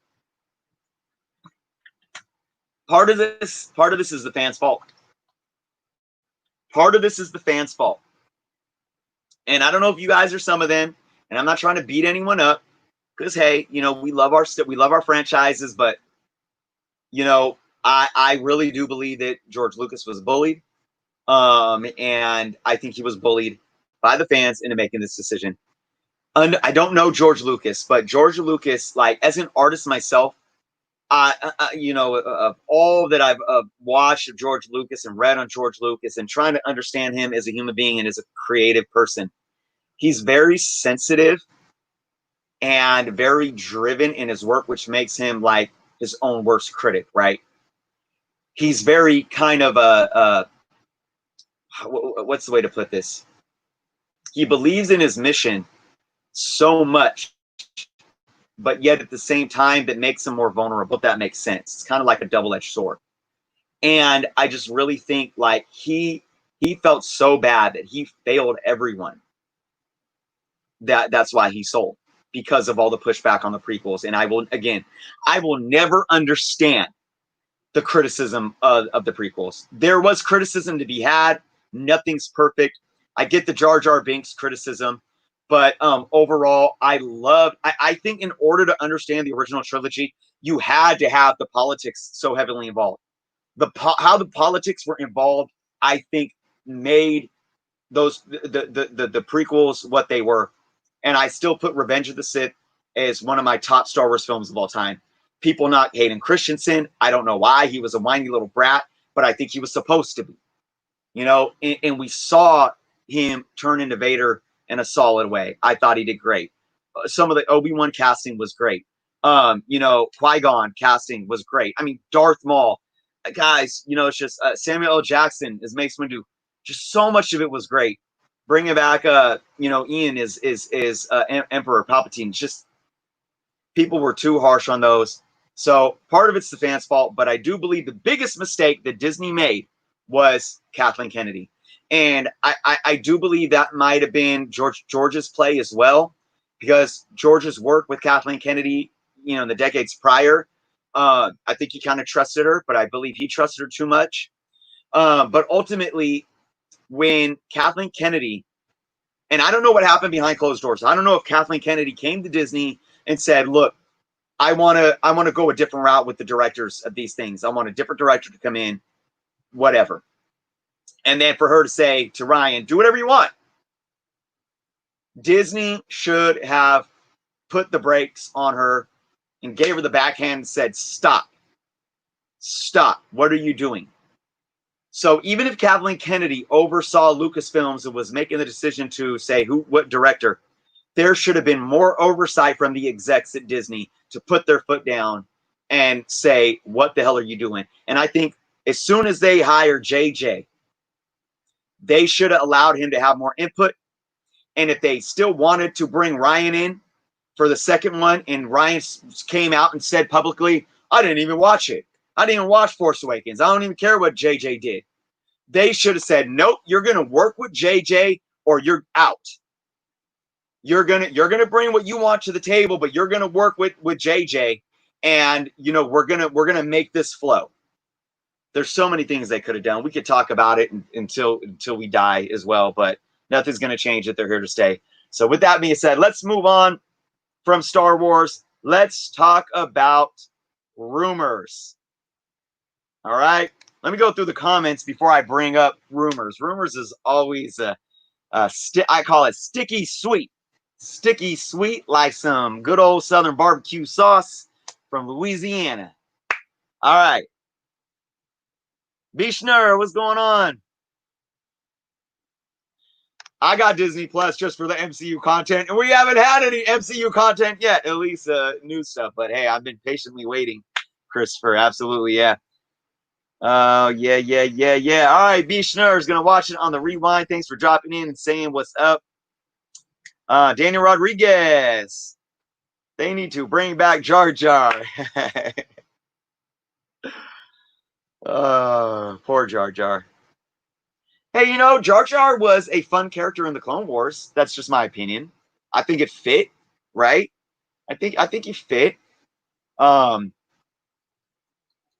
part of this is the fans' fault. Part of this is the fans' fault. And I don't know if you guys are some of them, and I'm not trying to beat anyone up, because hey, you know, we love our franchises, but you know, I really do believe that George Lucas was bullied, and I think he was bullied by the fans into making this decision. I don't know George Lucas, but George Lucas, like as an artist myself, you know, of all that I've watched of George Lucas and read on George Lucas and trying to understand him as a human being and as a creative person, he's very sensitive and very driven in his work, which makes him like his own worst critic, right? He's very kind of what's the way to put this? He believes in his mission so much, but yet at the same time, that makes him more vulnerable. If that makes sense. It's kind of like a double-edged sword. And I just really think like he felt so bad that he failed everyone. That's why he sold, because of all the pushback on the prequels. And I will never understand the criticism of the prequels. There was criticism to be had. Nothing's perfect. I get the Jar Jar Binks criticism, but overall, I think in order to understand the original trilogy, you had to have the politics so heavily involved. How the politics were involved, I think, made those the prequels what they were. And I still put Revenge of the Sith as one of my top Star Wars films of all time. People not Hayden Christensen. I don't know why. He was a whiny little brat, but I think he was supposed to be. You know, and we saw him turn into Vader in a solid way. I thought he did great. Some of the Obi-Wan casting was great. You know, Qui-Gon casting was great. I mean, Darth Maul, guys, you know, it's just Samuel L. Jackson as Mace Windu. Just so much of it was great. Bringing back, you know, Ian is Emperor Palpatine. Just people were too harsh on those. So part of it's the fans' fault, but I do believe the biggest mistake that Disney made was Kathleen Kennedy. And I do believe that might have been George's play as well, because George's work with Kathleen Kennedy, you know, in the decades prior, I think he kind of trusted her, but I believe he trusted her too much. But ultimately, when Kathleen Kennedy, and I don't know what happened behind closed doors. I don't know if Kathleen Kennedy came to Disney and said, "Look, I want to go a different route with the directors of these things. I want a different director to come in, whatever." And then for her to say to Ryan, "Do whatever you want." Disney should have put the brakes on her and gave her the backhand and said, "Stop. Stop. What are you doing?" So even if Kathleen Kennedy oversaw Lucasfilms and was making the decision to say what director, there should have been more oversight from the execs at Disney to put their foot down and say, "What the hell are you doing?" And I think as soon as they hired JJ, they should have allowed him to have more input. And if they still wanted to bring Ryan in for the second one, and Ryan came out and said publicly, "I didn't even watch it. I didn't even watch Force Awakens. I don't even care what JJ did." They should have said, "Nope, you're going to work with JJ or you're out. You're gonna bring what you want to the table, but you're gonna work with JJ, and you know we're gonna make this flow." There's so many things they could have done. We could talk about it until we die as well, but nothing's gonna change if they're here to stay. So with that being said, let's move on from Star Wars. Let's talk about rumors. All right, let me go through the comments before I bring up rumors. Rumors is always I call it sticky sweet. Sticky sweet, like some good old Southern barbecue sauce from Louisiana. All right. Vishnu, what's going on? I got Disney Plus just for the MCU content, and we haven't had any MCU content yet, at least new stuff. But hey, I've been patiently waiting, Christopher. Absolutely, yeah. Yeah. All right, B. Schnurr is going to watch it on the rewind. Thanks for dropping in and saying what's up. Daniel Rodriguez. They need to bring back Jar Jar. Poor Jar Jar. Hey, you know, Jar Jar was a fun character in the Clone Wars. That's just my opinion. I think it fit, right? I think he fit um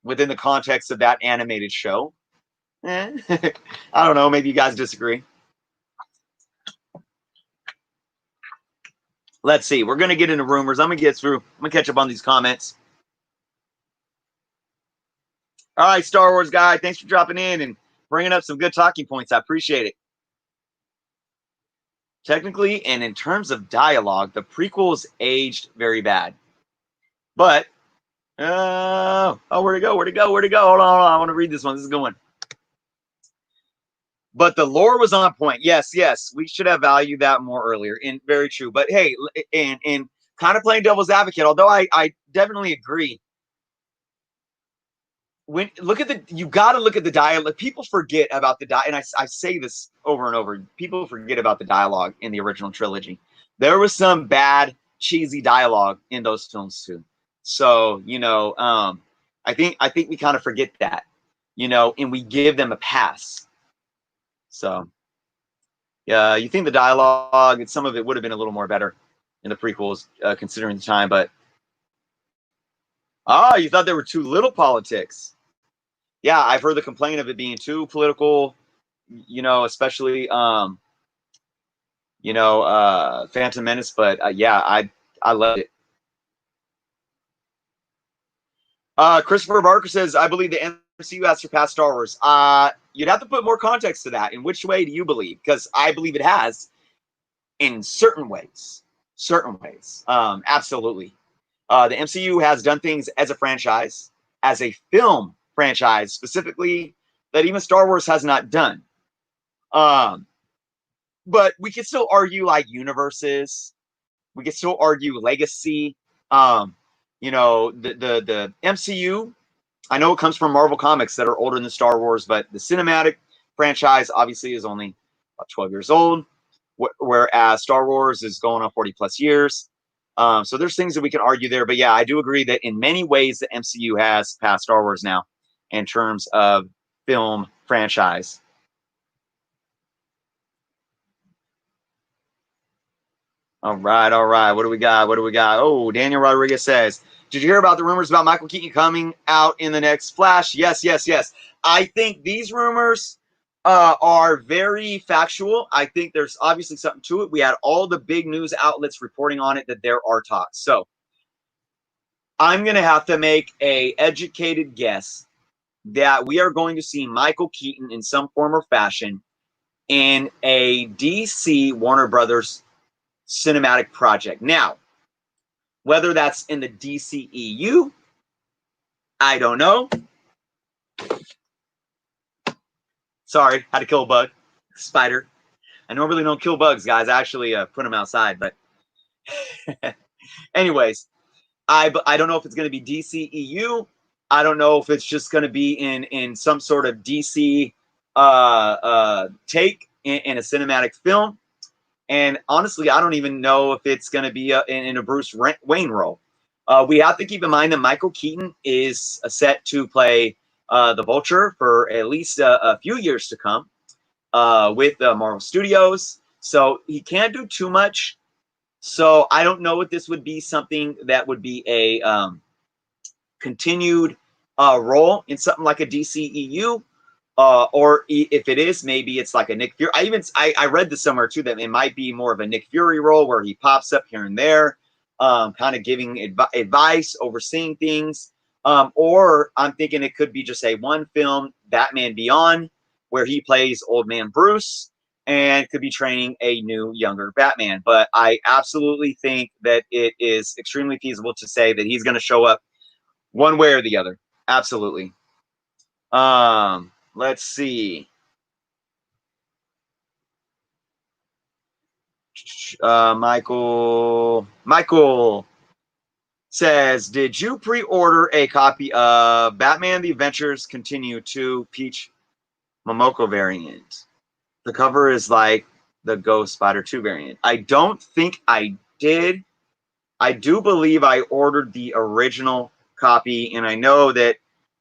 within the context of that animated show. Eh. I don't know, maybe you guys disagree. Let's see. We're gonna get into rumors. I'm gonna catch up on these comments. All right, Star Wars guy, thanks for dropping in and bringing up some good talking points. I appreciate it. Technically, and in terms of dialogue, the prequels aged very bad. But where'd it go? Hold on. I want to read this one. This is a good one. But the lore was on point. Yes, we should have valued that more earlier. And very true. But hey, and kind of playing devil's advocate, although I definitely agree. When you got to look at the dialogue. People forget about the dialogue, and I say this over and over. People forget about the dialogue in the original trilogy. There was some bad, cheesy dialogue in those films too. So I think we kind of forget that, and we give them a pass. So yeah, you think the dialogue and some of it would have been a little more better in the prequels, considering the time, but you thought there were too little politics. Yeah, I've heard the complaint of it being too political, especially Phantom Menace, but yeah, I loved it. Christopher Barker says, I believe the MCU has surpassed Star Wars. You'd have to put more context to that. In which way do you believe? Because I believe it has in certain ways. Absolutely. The MCU has done things as a franchise, as a film franchise specifically, that even Star Wars has not done. But we can still argue like universes. We can still argue legacy. The MCU, I know it comes from Marvel Comics that are older than Star Wars, but the cinematic franchise obviously is only about 12 years old, whereas Star Wars is going on 40 plus years. So there's things that we can argue there. But yeah, I do agree that in many ways the MCU has passed Star Wars now in terms of film franchise. All right. What do we got? Oh, Daniel Rodriguez says, did you hear about the rumors about Michael Keaton coming out in the next Flash? Yes. I think these rumors are very factual. I think there's obviously something to it. We had all the big news outlets reporting on it that there are talks. So I'm going to have to make a educated guess that we are going to see Michael Keaton in some form or fashion in a DC Warner Brothers cinematic project. Now, whether that's in the DCEU, I don't know. Sorry, had to kill a bug. Spider. I normally don't kill bugs, guys. I actually put them outside, but anyways, I don't know if it's going to be DCEU. I don't know if it's just going to be in some sort of DC take in a cinematic film. And honestly, I don't even know if it's going to be in a Bruce Wayne role. We have to keep in mind that Michael Keaton is set to play the Vulture for at least a few years to come with Marvel Studios. So he can't do too much. So I don't know if this would be something that would be a continued role in something like a DCEU. Or if it is, maybe it's like a Nick Fury. I read this somewhere too that it might be more of a Nick Fury role where he pops up here and there, kind of giving advice, overseeing things. Or I'm thinking it could be just a one film Batman Beyond where he plays Old Man Bruce and could be training a new, younger Batman. But I absolutely think that it is extremely feasible to say that he's going to show up one way or the other. Absolutely. Let's see. Michael says, did you pre-order a copy of Batman The Adventures Continue to Peach Momoko variant? The cover is like the Ghost Spider 2 variant. I don't think I did. I do believe I ordered the original copy, and I know that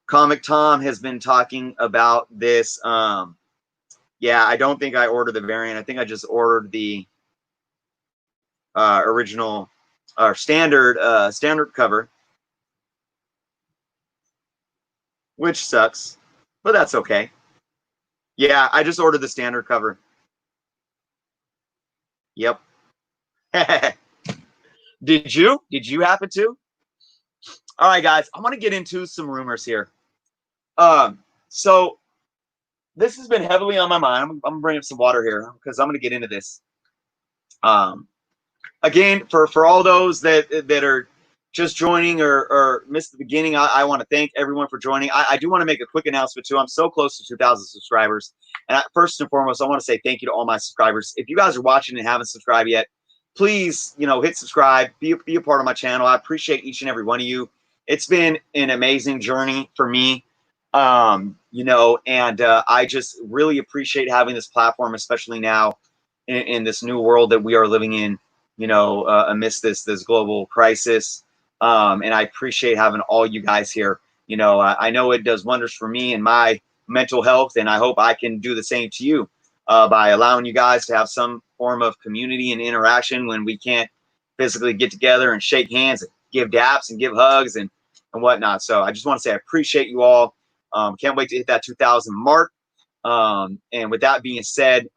Comic Tom has been talking about this. Yeah, I don't think I ordered the variant. I think I just ordered the original or standard cover, which sucks, but that's okay. Yeah, I just ordered the standard cover. Yep. Did you? Did you happen to? All right, guys, I want to get into some rumors here. So this has been heavily on my mind. I'm gonna bring up some water here because I'm gonna get into this. Again, for all those that are just joining or missed the beginning, I want to thank everyone for joining. I do want to make a quick announcement too. I'm so close to 2,000 subscribers, and first and foremost, I want to say thank you to all my subscribers. If you guys are watching and haven't subscribed yet, please, hit subscribe, be a part of my channel. I appreciate each and every one of you. It's been an amazing journey for me, and I just really appreciate having this platform, especially now in this new world that we are living in, amidst this global crisis. And I appreciate having all you guys here. I know it does wonders for me and my mental health, and I hope I can do the same to you by allowing you guys to have some form of community and interaction when we can't physically get together and shake hands and give daps and give hugs and whatnot. So I just want to say I appreciate you all. Can't wait to hit that 2,000 mark. And with that being said,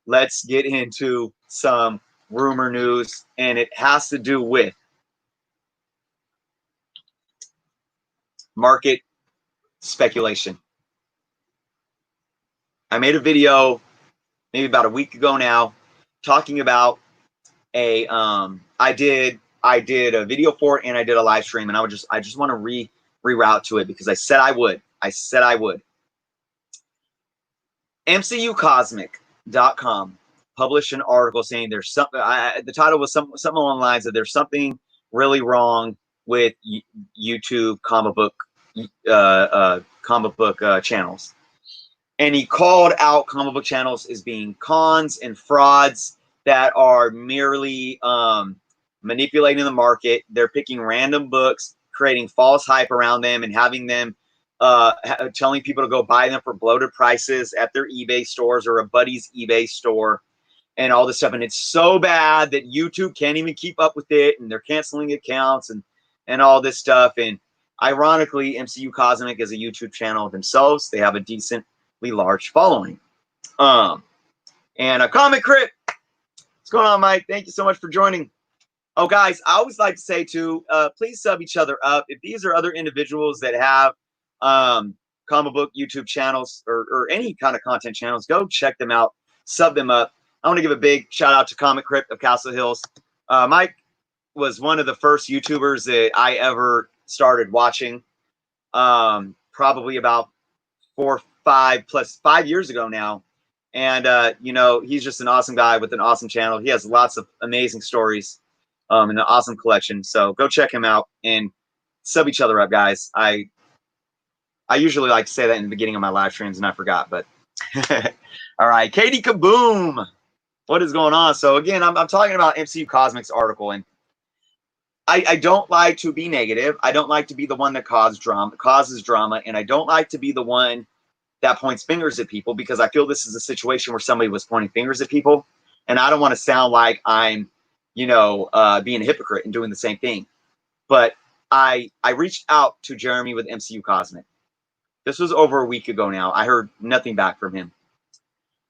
let's get into some rumor news, and it has to do with market speculation. I made a video maybe about a week ago now talking about I did a video for it and I did a live stream, and I just want to reroute to it because I said I would. MCUcosmic.com published an article saying there's something. The title was something along the lines of there's something really wrong with YouTube comic book channels, and he called out comic book channels as being cons and frauds that are merely manipulating the market. They're picking random books, creating false hype around them, and having them telling people to go buy them for bloated prices at their eBay stores or a buddy's eBay store and all this stuff. And it's so bad that YouTube can't even keep up with it, and they're canceling accounts and all this stuff. And ironically, MCU Cosmic is a YouTube channel themselves. They have a decently large following. And a Comic Crit. What's going on, Mike? Thank you so much for joining. Oh, guys, I always like to say, too, please sub each other up. If these are other individuals that have comic book YouTube channels or any kind of content channels, go check them out, sub them up. I want to give a big shout out to Comic Crypt of Castle Hills. Mike was one of the first YouTubers that I ever started watching, probably about 5 years ago now. And, he's just an awesome guy with an awesome channel. He has lots of amazing stories and an awesome collection. So go check him out and sub each other up, guys. I usually like to say that in the beginning of my live streams, and I forgot, but all right. Katie Kaboom. What is going on? So again, I'm talking about MCU Cosmic's article, and I don't like to be negative. I don't like to be the one that causes drama, and I don't like to be the one that points fingers at people, because I feel this is a situation where somebody was pointing fingers at people, and I don't want to sound like I'm, being a hypocrite and doing the same thing. But I reached out to Jeremy with MCU Cosmic. This was over a week ago now. I heard nothing back from him.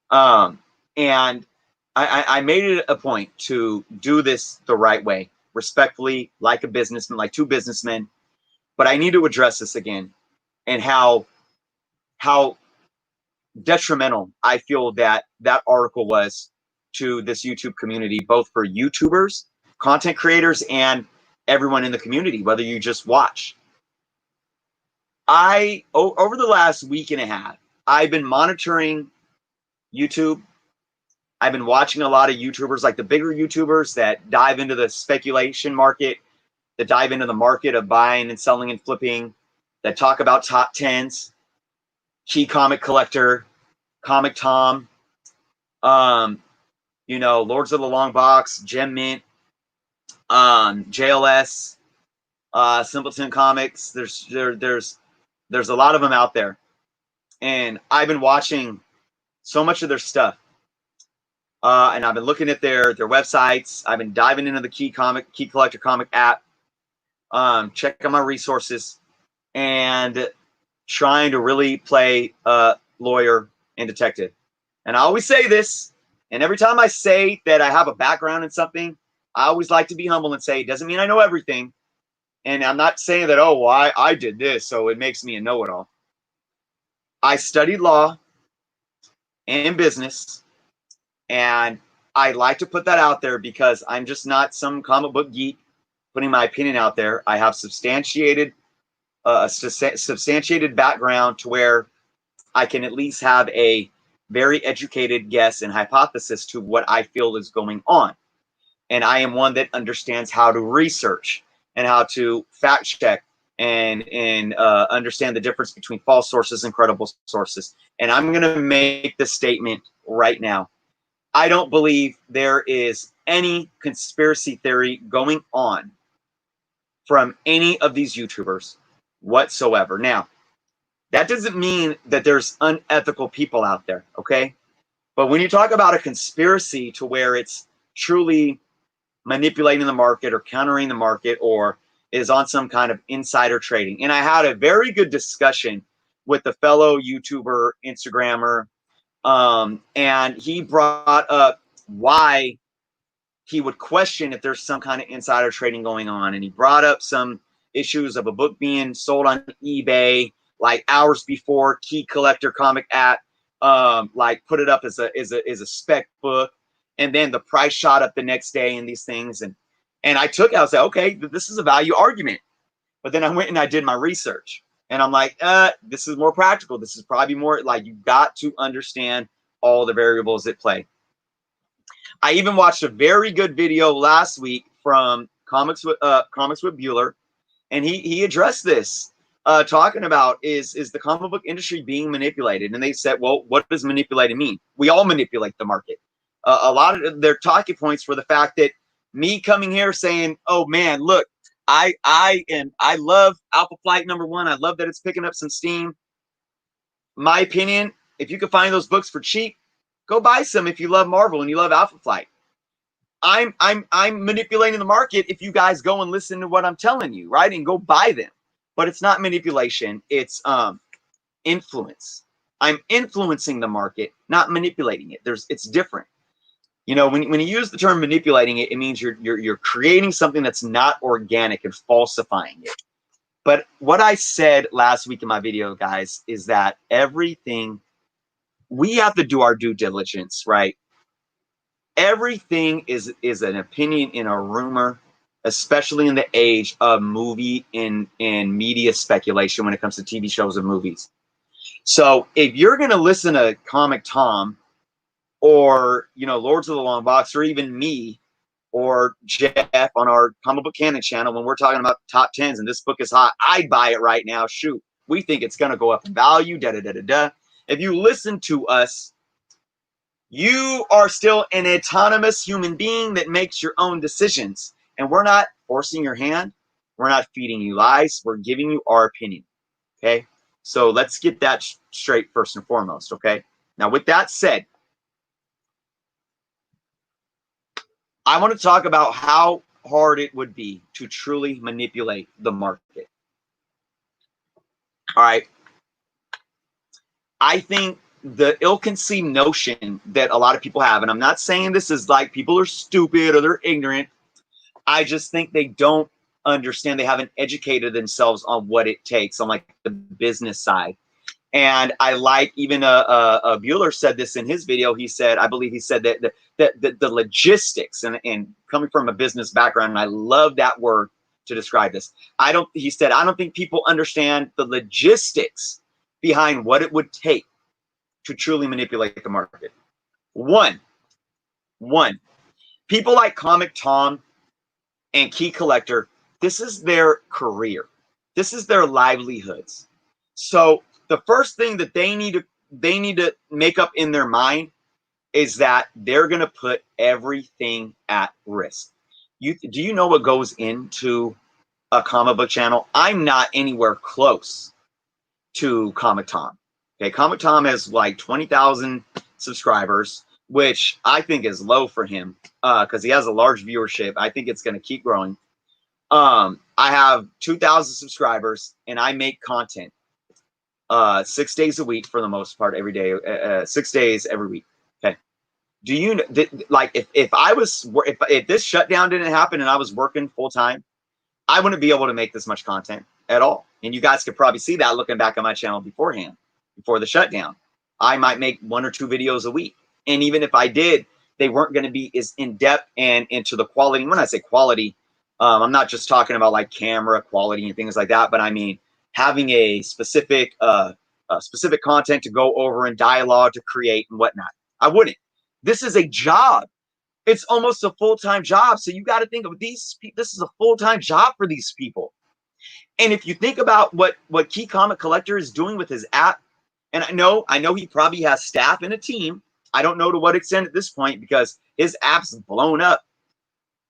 And I made it a point to do this the right way, respectfully, like a businessman, like two businessmen. But I need to address this again, and how detrimental I feel that article was to this YouTube community, both for YouTubers, content creators, and everyone in the community, whether you just watch. Over the last week and a half, I've been monitoring YouTube. I've been watching a lot of YouTubers, like the bigger YouTubers that dive into the speculation market, that dive into the market of buying and selling and flipping, that talk about top tens, Key Comic Collector, Comic Tom, you know, Lords of the Long Box, Gem Mint, JLS, Simpleton Comics. There's a lot of them out there, and I've been watching so much of their stuff, and I've been looking at their websites. I've been diving into the Key Collector Comic app, checking my resources, and trying to really play lawyer and detective. And I always say this, and every time I say that I have a background in something, I always like to be humble and say it doesn't mean I know everything. And I'm not saying that, oh, well, I did this, so it makes me a know-it-all. I studied law and business, and I like to put that out there because I'm just not some comic book geek putting my opinion out there. I have substantiated background to where I can at least have a very educated guess and hypothesis to what I feel is going on. And I am one that understands how to research and how to fact check and understand the difference between false sources and credible sources. And I'm going to make the statement right now. I don't believe there is any conspiracy theory going on from any of these YouTubers whatsoever. Now, that doesn't mean that there's unethical people out there, okay? But when you talk about a conspiracy to where it's truly manipulating the market or countering the market or is on some kind of insider trading. And I had a very good discussion with a fellow YouTuber, Instagrammer, and he brought up why he would question if there's some kind of insider trading going on. And he brought up some issues of a book being sold on eBay like hours before Key Collector Comic app like put it up as a spec book, and then the price shot up the next day and these things. And I was like, okay, this is a value argument. But then I went and I did my research, and I'm like, this is more practical. This is probably more like you got to understand all the variables at play. I even watched a very good video last week from Comics with Bueller, and he addressed this, talking about is the comic book industry being manipulated? And they said, well, what does manipulated mean? We all manipulate the market. A lot of their talking points were the fact that me coming here saying, oh man, look, I love Alpha Flight #1. I love that it's picking up some steam. My opinion, if you can find those books for cheap, go buy some if you love Marvel and you love Alpha Flight. I'm manipulating the market if you guys go and listen to what I'm telling you, right? And go buy them. But it's not manipulation, it's influence. I'm influencing the market, not manipulating it. It's different. You know, when you use the term manipulating it, it means you're creating something that's not organic and falsifying it. But what I said last week in my video, guys, is that everything, we have to do our due diligence, right? Everything is an opinion in a rumor, especially in the age of movie and media speculation when it comes to TV shows and movies. So if you're going to listen to Comic Tom or, you know, Lords of the Long Box, or even me or Jeff on our Comic Book Canon channel, when we're talking about top tens and this book is hot, I'd buy it right now. Shoot, we think it's going to go up in value, da-da-da-da-da. If you listen to us, you are still an autonomous human being that makes your own decisions. And we're not forcing your hand. We're not feeding you lies. We're giving you our opinion. Okay? So let's get that straight first and foremost. Okay? Now, with that said, I want to talk about how hard it would be to truly manipulate the market. All right. I think the ill-conceived notion that a lot of people have, and I'm not saying this is like people are stupid or they're ignorant. I just think they don't understand. They haven't educated themselves on what it takes on like the business side. And I like even Bueller said this in his video. He said, I believe he said that the logistics and coming from a business background, and I love that word to describe this. He said, I don't think people understand the logistics behind what it would take to truly manipulate the market. One, One, people like Comic Tom and Key Collector, this is their career. This is their livelihoods. So the first thing that they need to make up in their mind is that they're going to put everything at risk. Do you know what goes into a comic book channel? I'm not anywhere close to Comic Tom. Okay, Comic Tom has like 20,000 subscribers, which I think is low for him because he has a large viewership. I think it's going to keep growing. I have 2,000 subscribers, and I make content 6 days a week for the most part, every day, 6 days every week. Okay. Do you like if this shutdown didn't happen and I was working full time, I wouldn't be able to make this much content at all. And you guys could probably see that looking back on my channel beforehand, before the shutdown. I might make 1 or 2 videos a week. And even if I did, they weren't going to be as in-depth and into the quality. When I say quality, I'm not just talking about like camera quality and things like that, but I mean having a specific content to go over and dialogue to create and whatnot. I wouldn't. This is a job. It's almost a full-time job. So you got to think of this is a full-time job for these people. And if you think about what Key Comic Collector is doing with his app, and I know he probably has staff and a team. I don't know to what extent at this point because his app's blown up.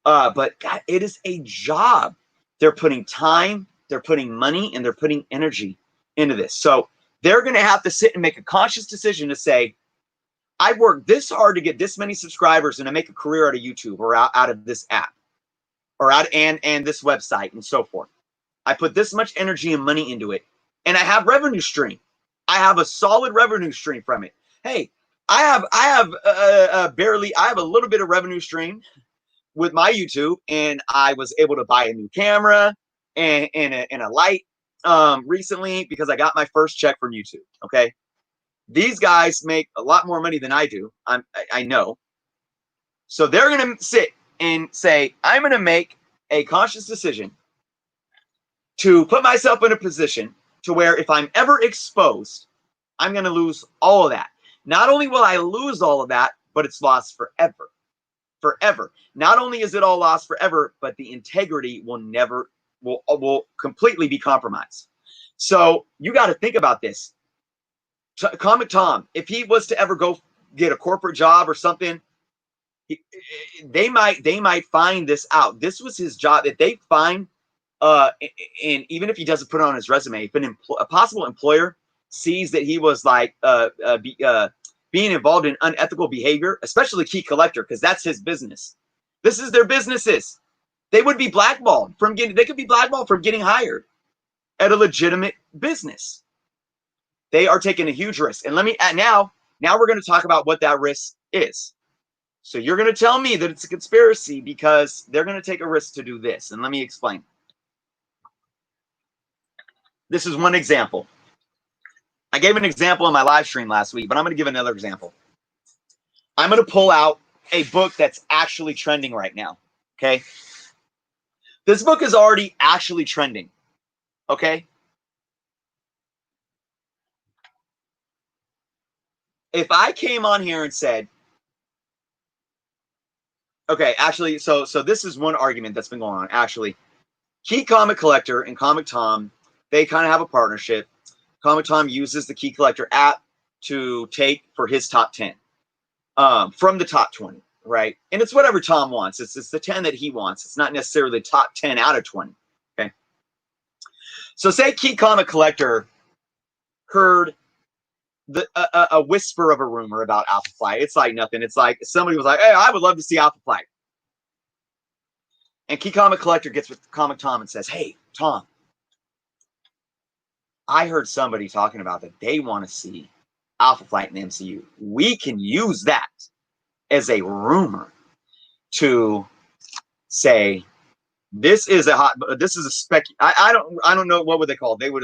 But God, it is a job. They're putting time, they're putting money, and they're putting energy into this. So they're going to have to sit and make a conscious decision to say, I worked this hard to get this many subscribers and to make a career out of YouTube or out of this app or out and this website and so forth. I put this much energy and money into it, and I have revenue stream. I have a solid revenue stream from it. Hey, I have a little bit of revenue stream with my YouTube, and I was able to buy a new camera and a light recently because I got my first check from YouTube. Okay, these guys make a lot more money than I do. I know, so they're gonna sit and say, I'm gonna make a conscious decision to put myself in a position to where if I'm ever exposed, I'm going to lose all of that. Not only will I lose all of that, but it's lost forever. Forever. Not only is it all lost forever, but the integrity will completely be compromised. So you got to think about this. Comic Tom, if he was to ever go get a corporate job or something, they might find this out. This was his job. If they find and even if he doesn't put it on his resume, if a possible employer sees that he was like being involved in unethical behavior, especially Key Collector, because that's his business. This is their businesses. They would be blackballed from getting. They could be blackballed from getting hired at a legitimate business. They are taking a huge risk. And now we're going to talk about what that risk is. So you're going to tell me that it's a conspiracy because they're going to take a risk to do this. And let me explain. This is one example. I gave an example in my live stream last week, but I'm going to give another example. I'm going to pull out a book that's actually trending right now. Okay. This book is already actually trending. Okay. If I came on here and said, okay, actually, so this is one argument that's been going on. Actually, Key Comic Collector and Comic Tom, they kind of have a partnership. Comic Tom uses the Key Collector app to take for his top 10 from the top 20, right? And it's whatever Tom wants. It's the 10 that he wants. It's not necessarily the top 10 out of 20, okay? So say Key Comic Collector heard a whisper of a rumor about Alpha Flight. It's like nothing. It's like somebody was like, hey, I would love to see Alpha Flight. And Key Comic Collector gets with Comic Tom and says, hey, Tom, I heard somebody talking about that they want to see Alpha Flight in the MCU. We can use that as a rumor to say this is a spec. I don't know what would they call it. They would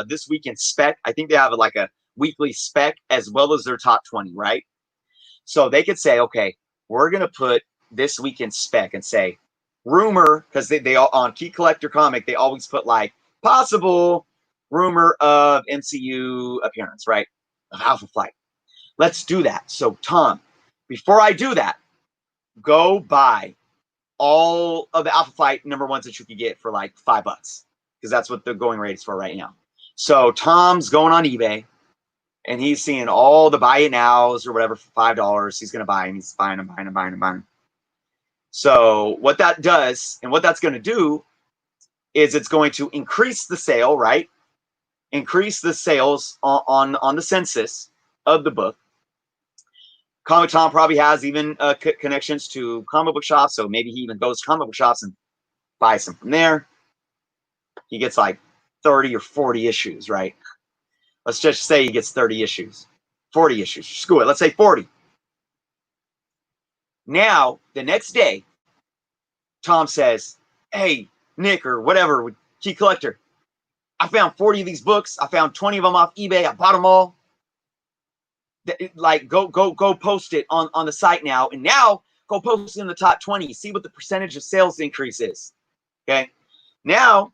this weekend spec. I think they have like a weekly spec as well as their top 20, right? So they could say, okay, we're gonna put this weekend spec and say rumor, because they all on Key Collector Comic they always put like possible rumor of MCU appearance, right? Of Alpha Flight. Let's do that. So Tom, before I do that, go buy all of the Alpha Flight #1s that you could get for like $5, because that's what the going rate is for right now. So Tom's going on eBay, and he's seeing all the buy it nows or whatever for $5. He's going to buy them. He's buying them, buying them, buying them, buying them. So what that does, and what that's going to do, is it's going to increase the sale, right? Increase the sales on the census of the book. Comic Tom probably has even connections to comic book shops, so maybe he even goes to comic book shops and buys some from there. He gets like 30 or 40 issues, right? Let's just say he gets 30 issues, 40 issues. Screw it. Let's say 40. Now, the next day, Tom says, hey, Nick or whatever, Key Collector, I found 40 of these books. I found 20 of them off eBay. I bought them all. Like, go post it on the site now. And now, go post it in the top 20. See what the percentage of sales increase is. Okay? Now,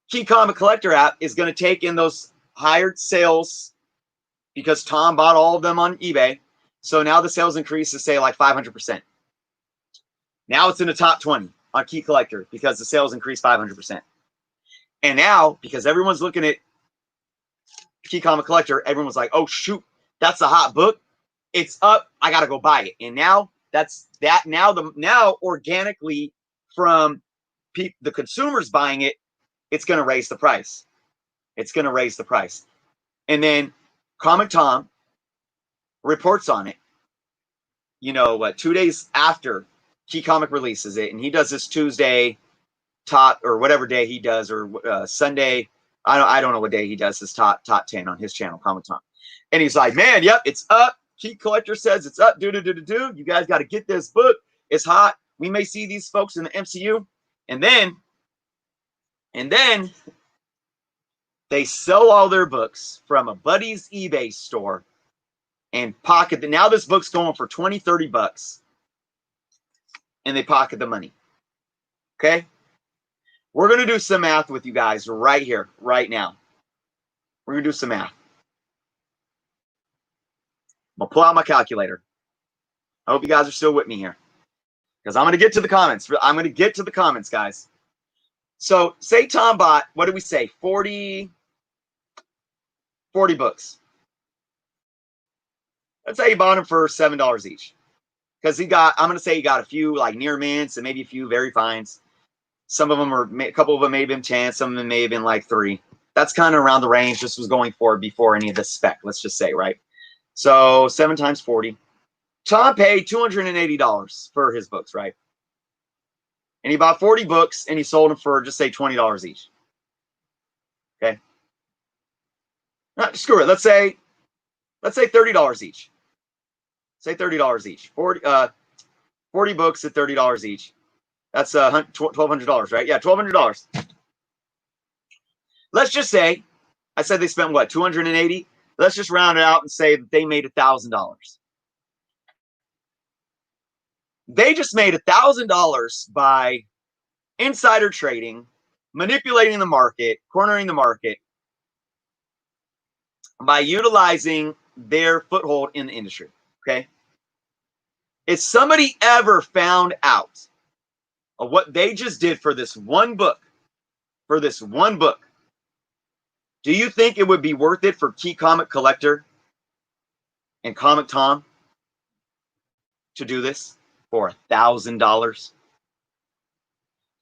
Key Comic Collector app is going to take in those higher sales because Tom bought all of them on eBay. So now the sales increase is, say, like 500%. Now it's in the top 20 on Key Collector because the sales increased 500%. And now, because everyone's looking at Key Comic Collector, everyone's like, oh, shoot, that's a hot book. It's up. I got to go buy it. And now now organically from the consumers buying it, it's going to raise the price. It's going to raise the price. And then Comic Tom reports on it, 2 days after Key Comic releases it. And he does this Tuesday top or whatever day he does, or Sunday. I don't know what day he does his top 10 on his channel, Comic Tom. And he's like, man, yep, it's up. Key Collector says it's up. Do. You guys got to get this book. It's hot. We may see these folks in the MCU. And then they sell all their books from a buddy's eBay store and pocket now this book's going for $20, $30, and they pocket the money. Okay? We're going to do some math with you guys right here, right now. We're going to do some math. I'm going to pull out my calculator. I hope you guys are still with me here, because I'm going to get to the comments. I'm going to get to the comments, guys. So say Tom bought, what did we say, 40 books. Let's say he bought them for $7 each. Because I'm going to say he got a few like near mints and maybe a few very fines. Some of them a couple of them may have been 10. Some of them may have been like 3. That's kind of around the range this was going for before any of the spec, let's just say, right? So 7 times 40. Tom paid $280 for his books, right? And he bought 40 books and he sold them for, just say, $20 each. Okay? No, screw it. Let's say $30 each. Say $30 each. 40 books at $30 each. That's $1,200, right? Yeah, $1,200. Let's just say, I said they spent what, $280? Let's just round it out and say that they made $1,000. They just made $1,000 by insider trading, manipulating the market, cornering the market, by utilizing their foothold in the industry. Okay? If somebody ever found out of what they just did for this one book, do you think it would be worth it for Key Comic Collector and Comic Tom to do this for $1,000?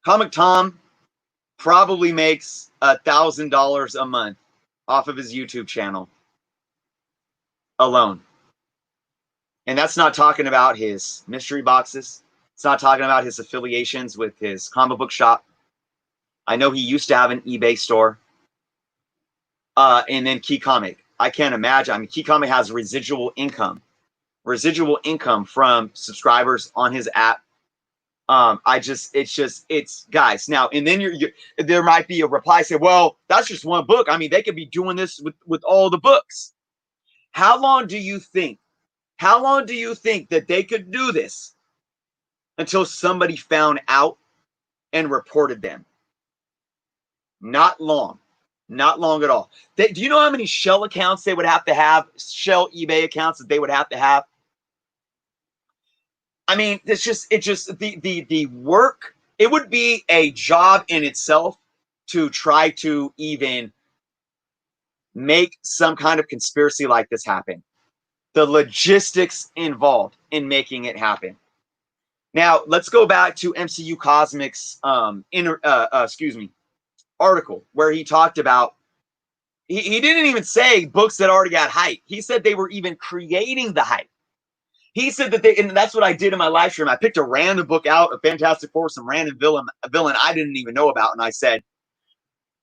Comic Tom probably makes $1,000 a month off of his YouTube channel alone. And that's not talking about his mystery boxes. It's not talking about his affiliations with his comic book shop. I know he used to have an eBay store. And then Key Comic. I can't imagine. I mean, Key Comic has residual income from subscribers on his app. It's guys. Now, and then there might be a reply say, well, that's just one book. I mean, they could be doing this with all the books. How long do you think that they could do this until somebody found out and reported them? Not long. Not long at all. Do you know how many shell accounts they would have to have, shell eBay accounts that they would have to have? I mean, the work. It would be a job in itself to try to even make some kind of conspiracy like this happen. The logistics involved in making it happen. Now, let's go back to MCU Cosmic's article where he talked about he didn't even say books that already got hype. He said they were even creating the hype. He said that and that's what I did in my live stream. I picked a random book out, a Fantastic Four, some random villain I didn't even know about, and I said,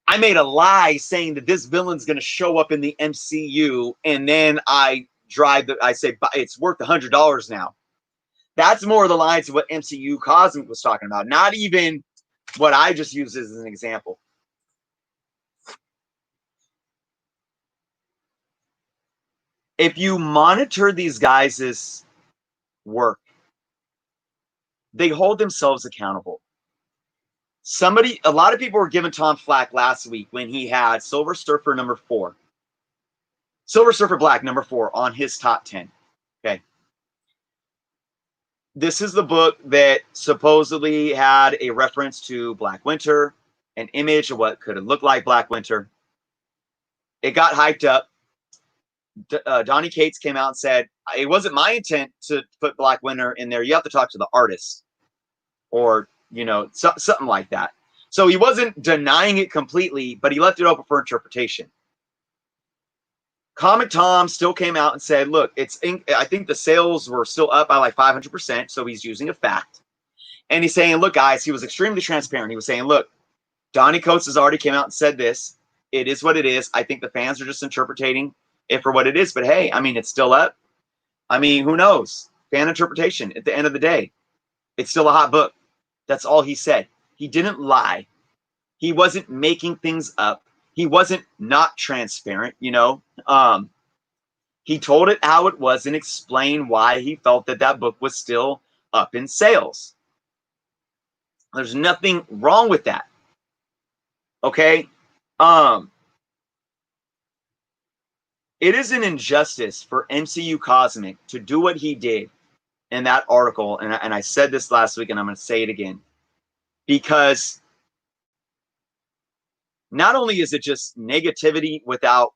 I made a lie saying that this villain's going to show up in the MCU, and then I say it's worth $100 now. That's more of the lines of what MCU Cosmic was talking about, not even what I just used as an example. If you monitor these guys' work, they hold themselves accountable. A lot of people were giving Tom flack last week when he had Silver Surfer number 4. Silver Surfer Black number 4 on his top 10. Okay. This is the book that supposedly had a reference to Black Winter, an image of what could have looked like Black Winter. It got hyped up. Donnie Cates came out and said, it wasn't my intent to put Black Winter in there. You have to talk to the artist or, something like that. So he wasn't denying it completely, but he left it open for interpretation. Comic Tom still came out and said, look, I think the sales were still up by like 500%. So he's using a fact. And he's saying, look, guys, he was extremely transparent. He was saying, look, Donnie Cates has already came out and said this. It is what it is. I think the fans are just interpreting it for what it is. But hey, I mean, it's still up. I mean, who knows? Fan interpretation. At the end of the day, it's still a hot book. That's all he said. He didn't lie. He wasn't making things up. He wasn't not transparent, He told it how it was and explained why he felt that book was still up in sales. There's nothing wrong with that. Okay? It is an injustice for MCU Cosmic to do what he did in that article, and I said this last week, and I'm going to say it again, because not only is it just negativity without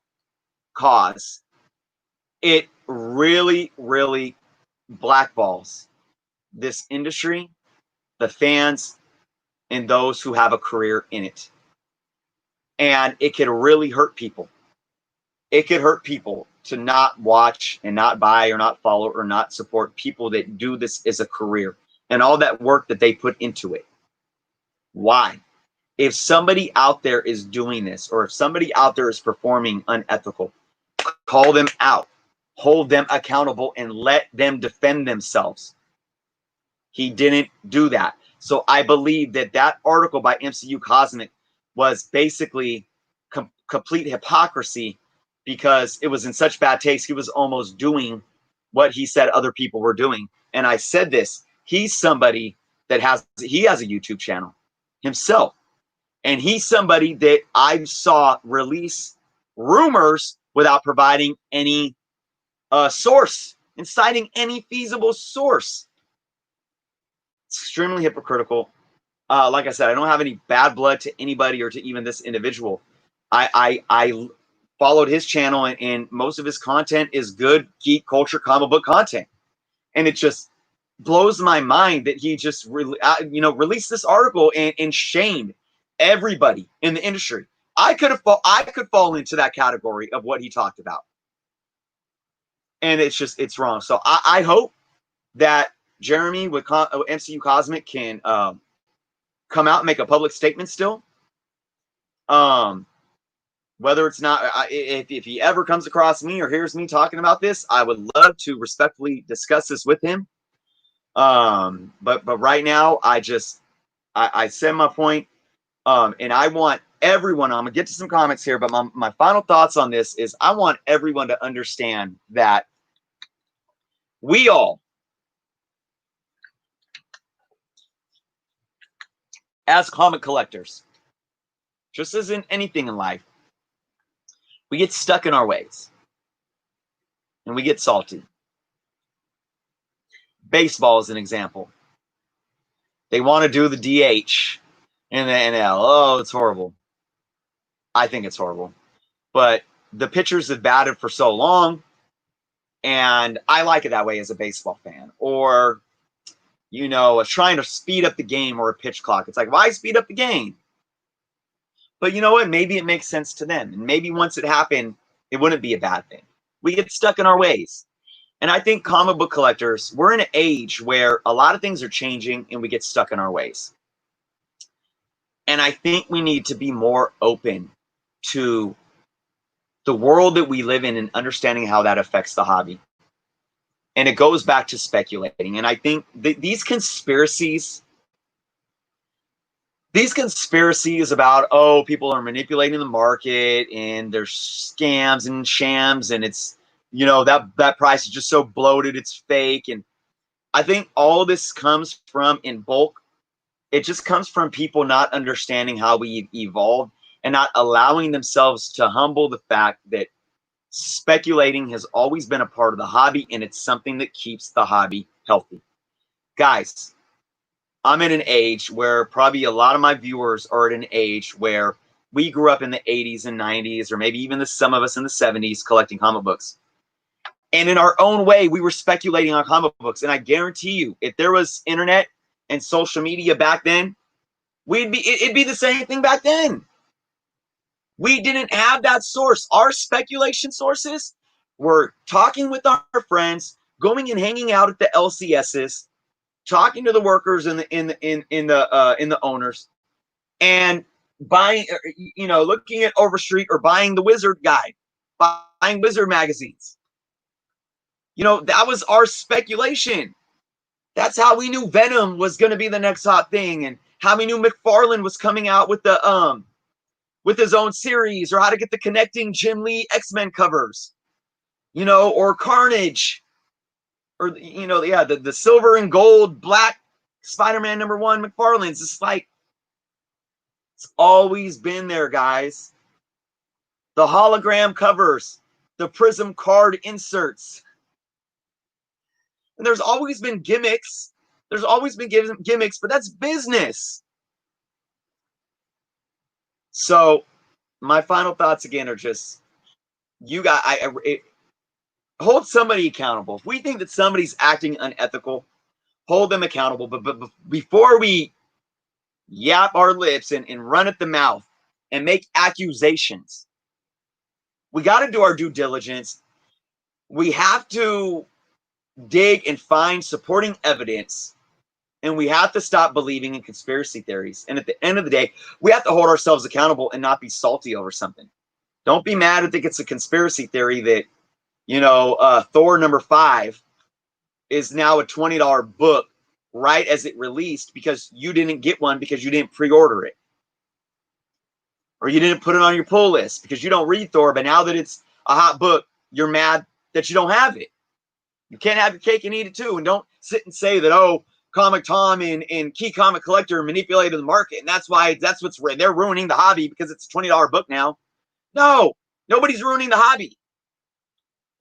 cause, it really, really blackballs this industry, the fans, and those who have a career in it. And it could really hurt people. It could hurt people to not watch and not buy or not follow or not support people that do this as a career and all that work that they put into it. Why? If somebody out there is doing this, or if somebody out there is performing unethical, call them out, hold them accountable, and let them defend themselves. He didn't do that. So I believe that article by MCU Cosmic was basically complete hypocrisy, because it was in such bad taste. He was almost doing what he said other people were doing. And I said this, he's somebody that has a YouTube channel himself. And he's somebody that I saw release rumors without providing any source and citing any feasible source. It's extremely hypocritical. Like I said, I don't have any bad blood to anybody or to even this individual. I followed his channel, and most of his content is good geek culture comic book content. And it just blows my mind that he just released this article and shamed everybody in the industry. I could fall into that category of what he talked about. And it's wrong. So I hope that Jeremy with MCU Cosmic can come out and make a public statement still. Whether it's not, if he ever comes across me or hears me talking about this, I would love to respectfully discuss this with him. But right now, I said my point. And I want everyone, I'm going to get to some comments here, but my final thoughts on this is I want everyone to understand that we all, as comic collectors, just as in anything in life, we get stuck in our ways and we get salty. Baseball is an example. They want to do the DH in the NL. Oh, it's horrible. I think it's horrible. But the pitchers have batted for so long, and I like it that way as a baseball fan. Or, trying to speed up the game or a pitch clock. It's like, why speed up the game? But you know what? Maybe it makes sense to them. And maybe once it happened, it wouldn't be a bad thing. We get stuck in our ways. And I think comic book collectors, we're in an age where a lot of things are changing and we get stuck in our ways. And I think we need to be more open to the world that we live in and understanding how that affects the hobby. And it goes back to speculating. And I think these conspiracies about, oh, people are manipulating the market and there's scams and shams and it's, that price is just so bloated, it's fake. And I think all of this comes from, in bulk, it just comes from people not understanding how we evolved and not allowing themselves to humble the fact that speculating has always been a part of the hobby, and it's something that keeps the hobby healthy. Guys, I'm in an age where probably a lot of my viewers are at an age where we grew up in the 80s and 90s, or maybe even some of us in the 70s collecting comic books. And in our own way, we were speculating on comic books. And I guarantee you, if there was internet and social media back then, it'd be the same thing back then. We didn't have that source. Our speculation sources were talking with our friends, going and hanging out at the LCSs, talking to the workers and the owners, and buying, looking at Overstreet or buying the Wizard Guide, buying Wizard magazines. That was our speculation. That's how we knew Venom was going to be the next hot thing, and how we knew McFarlane was coming out with with his own series, or how to get the connecting Jim Lee X-Men covers, or Carnage, or the silver and gold black Spider-Man #1 McFarlane's. It's like, it's always been there, guys. The hologram covers, the Prism card inserts. And there's always been gimmicks. There's always been gimmicks, but that's business. So my final thoughts again are just, hold somebody accountable. If we think that somebody's acting unethical, hold them accountable. But before we yap our lips and run at the mouth and make accusations, we got to do our due diligence. We have to dig and find supporting evidence, and we have to stop believing in conspiracy theories. And at the end of the day, we have to hold ourselves accountable and not be salty over something. Don't be mad and think it's a conspiracy theory that, Thor #5 is now a $20 book right as it released because you didn't get one because you didn't pre-order it. Or you didn't put it on your pull list because you don't read Thor, but now that it's a hot book, you're mad that you don't have it. You can't have your cake and eat it too. And don't sit and say that, oh, Comic Tom and Key Comic Collector manipulated the market, and that's what's they're ruining the hobby because it's a $20 book now. No, nobody's ruining the hobby.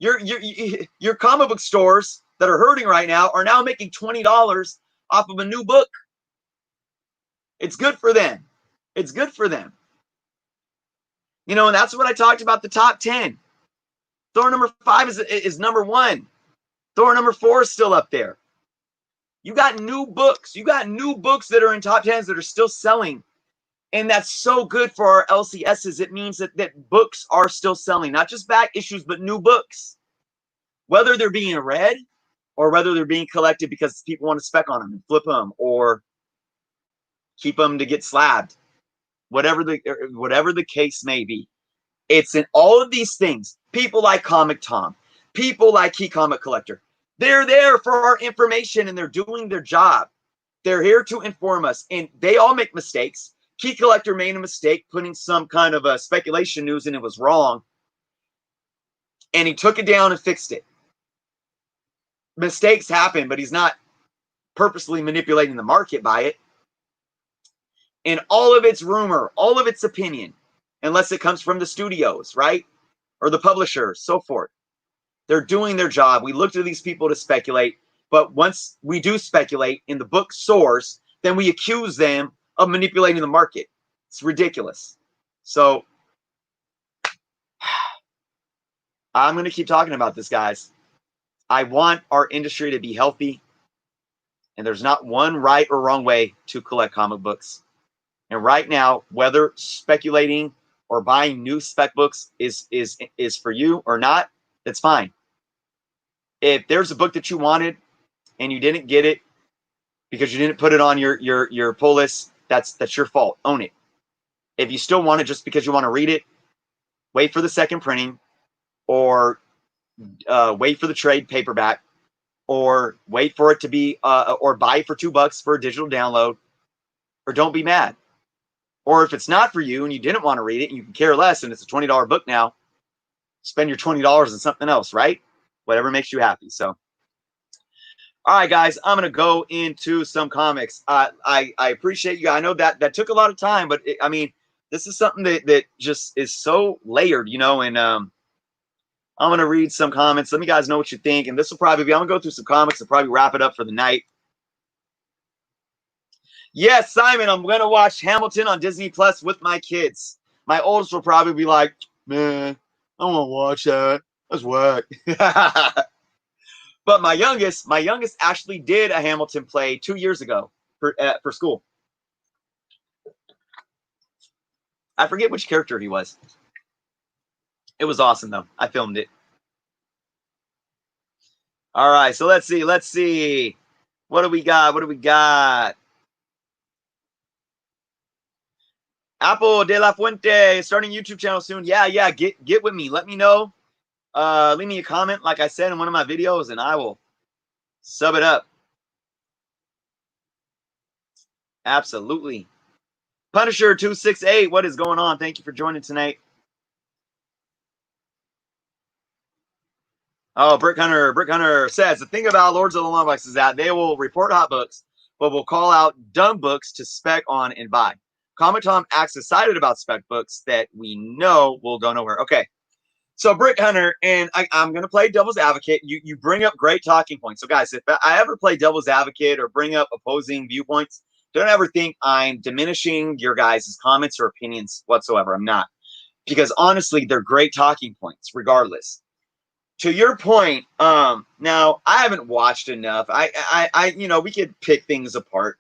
Your comic book stores that are hurting right now are now making $20 off of a new book. It's good for them. It's good for them. And that's what I talked about, the top 10. Thor #5 is #1. Thor #4 is still up there. You got new books. You got new books that are in top 10s that are still selling. And that's so good for our LCSs. It means that books are still selling, not just back issues, but new books. Whether they're being read or whether they're being collected because people want to spec on them and flip them or keep them to get slabbed. Whatever the case may be. It's in all of these things. People like Comic Tom, people like Key Comic Collector, they're there for our information and they're doing their job. They're here to inform us, and they all make mistakes. Key Collector made a mistake putting some kind of a speculation news and it was wrong. And he took it down and fixed it. Mistakes happen, but he's not purposely manipulating the market by it. And all of it's rumor, all of it's opinion, unless it comes from the studios, right? Or the publishers, so forth. They're doing their job. We look to these people to speculate. But once we do speculate in the book source, then we accuse them of manipulating the market. It's ridiculous. So I'm going to keep talking about this, guys. I want our industry to be healthy, and there's not one right or wrong way to collect comic books. And right now, whether speculating or buying new spec books is for you or not, that's fine. If there's a book that you wanted and you didn't get it because you didn't put it on your pull list, that's your fault. Own it. If you still want it just because you want to read it, wait for the second printing, or wait for the trade paperback, or wait for it to be, or buy for $2 for a digital download, or don't be mad. Or if it's not for you and you didn't want to read it and you can care less and it's a $20 book now, spend your $20 on something else, right? Whatever makes you happy. So, all right, guys, I'm going to go into some comics. I appreciate you. I know that took a lot of time, but I mean, this is something that just is so layered, and I'm going to read some comments. Let me guys know what you think. And this will probably be, I'm going to go through some comics and probably wrap it up for the night. Yes, Simon, I'm going to watch Hamilton on Disney Plus with my kids. My oldest will probably be like, man, I don't want to watch that. That's whack. But my youngest actually did a Hamilton play 2 years ago for school. I forget which character he was. It was awesome, though. I filmed it. All right, so let's see. What do we got? Apple de la Fuente starting YouTube channel soon. Yeah. Get with me. Let me know. Leave me a comment, like I said in one of my videos, and I will sub it up. Absolutely. Punisher 268, what is going on? Thank you for joining tonight. Oh, Brick Hunter says the thing about Lords of the Lumberbox is that they will report hot books, but will call out dumb books to spec on and buy. Comic Tom acts excited about spec books that we know will go nowhere. Okay, so Brick Hunter, and I'm going to play devil's advocate. You bring up great talking points. So guys, if I ever play devil's advocate or bring up opposing viewpoints, don't ever think I'm diminishing your guys' comments or opinions whatsoever. I'm not, because honestly, they're great talking points regardless. To your point, now I haven't watched enough. I we could pick things apart,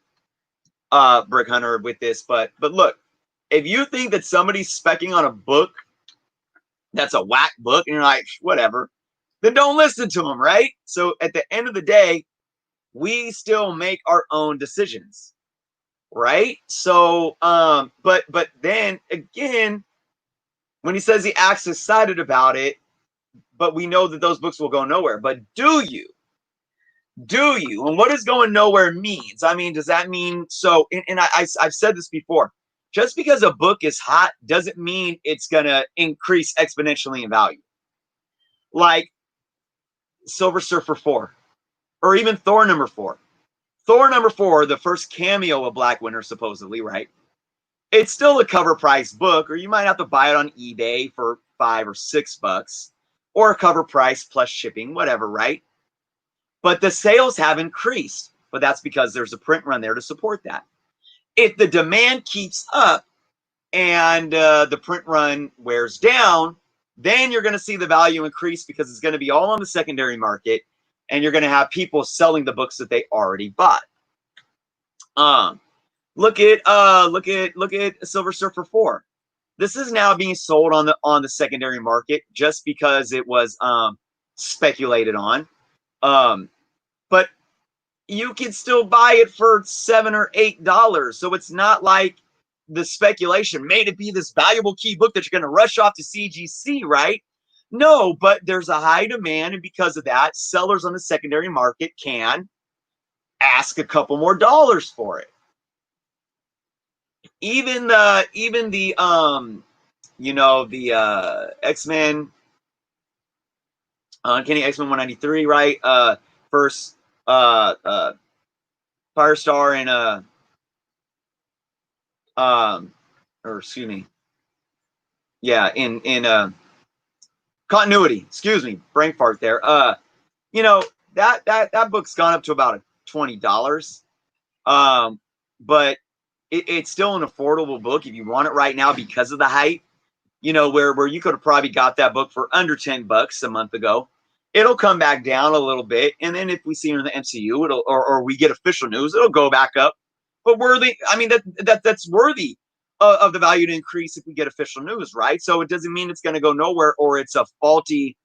Brick Hunter, with this, but look, if you think that somebody's specking on a book that's a whack book and you're like, whatever, then don't listen to them, right? So at the end of the day, we still make our own decisions, right? So, but then again, when he says he acts excited about it, but we know that those books will go nowhere. But do you? And what does going nowhere means? I mean, does that mean so? And I've said this before. Just because a book is hot doesn't mean it's gonna increase exponentially in value. Like Silver Surfer 4, or even Thor number 4. Thor number 4, the first cameo of Black Winter, supposedly, right? It's still a cover price book, or you might have to buy it on eBay for $5 or $6, or a cover price plus shipping, whatever, right? But the sales have increased, but that's because there's a print run there to support that. If the demand keeps up and the print run wears down, then you're going to see the value increase because it's going to be all on the secondary market, and you're going to have people selling the books that they already bought. Look at Silver Surfer 4. This is now being sold on the secondary market just because it was speculated on. But you can still buy it for $7 or $8. So it's not like the speculation made it be this valuable key book that you're going to rush off to CGC, right? No, but there's a high demand, and because of that, sellers on the secondary market can ask a couple more dollars for it. Even the X-Men, Uncanny X-Men 193, right? First Firestar and or excuse me, yeah, in continuity, excuse me, brain fart there. that book's gone up to about $20. But it's still an affordable book if you want it right now because of the hype. You know, where you could have probably got that book for under $10 a month ago. It'll come back down a little bit, and then if we see it in the MCU, it'll or we get official news, it'll go back up. But worthy, I mean that's worthy of the value to increase if we get official news, right? So it doesn't mean it's going to go nowhere or it's a faulty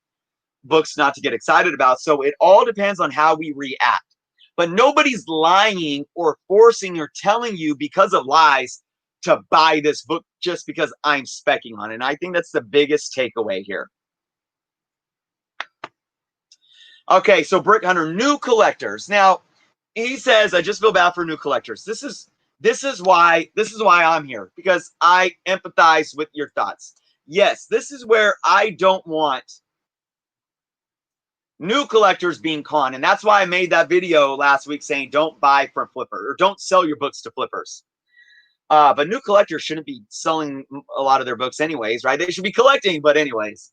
books not to get excited about. So it all depends on how we react. But nobody's lying or forcing or telling you because of lies to buy this book just because I'm specking on it. And I think that's the biggest takeaway here. Okay, so Brick Hunter, new collectors. Now, he says, I just feel bad for new collectors. This is why I'm here, because I empathize with your thoughts. Yes, this is where I don't want new collectors being conned. And that's why I made that video last week saying don't buy from flipper or don't sell your books to flippers. But new collectors shouldn't be selling a lot of their books anyways, right? They should be collecting, but anyways.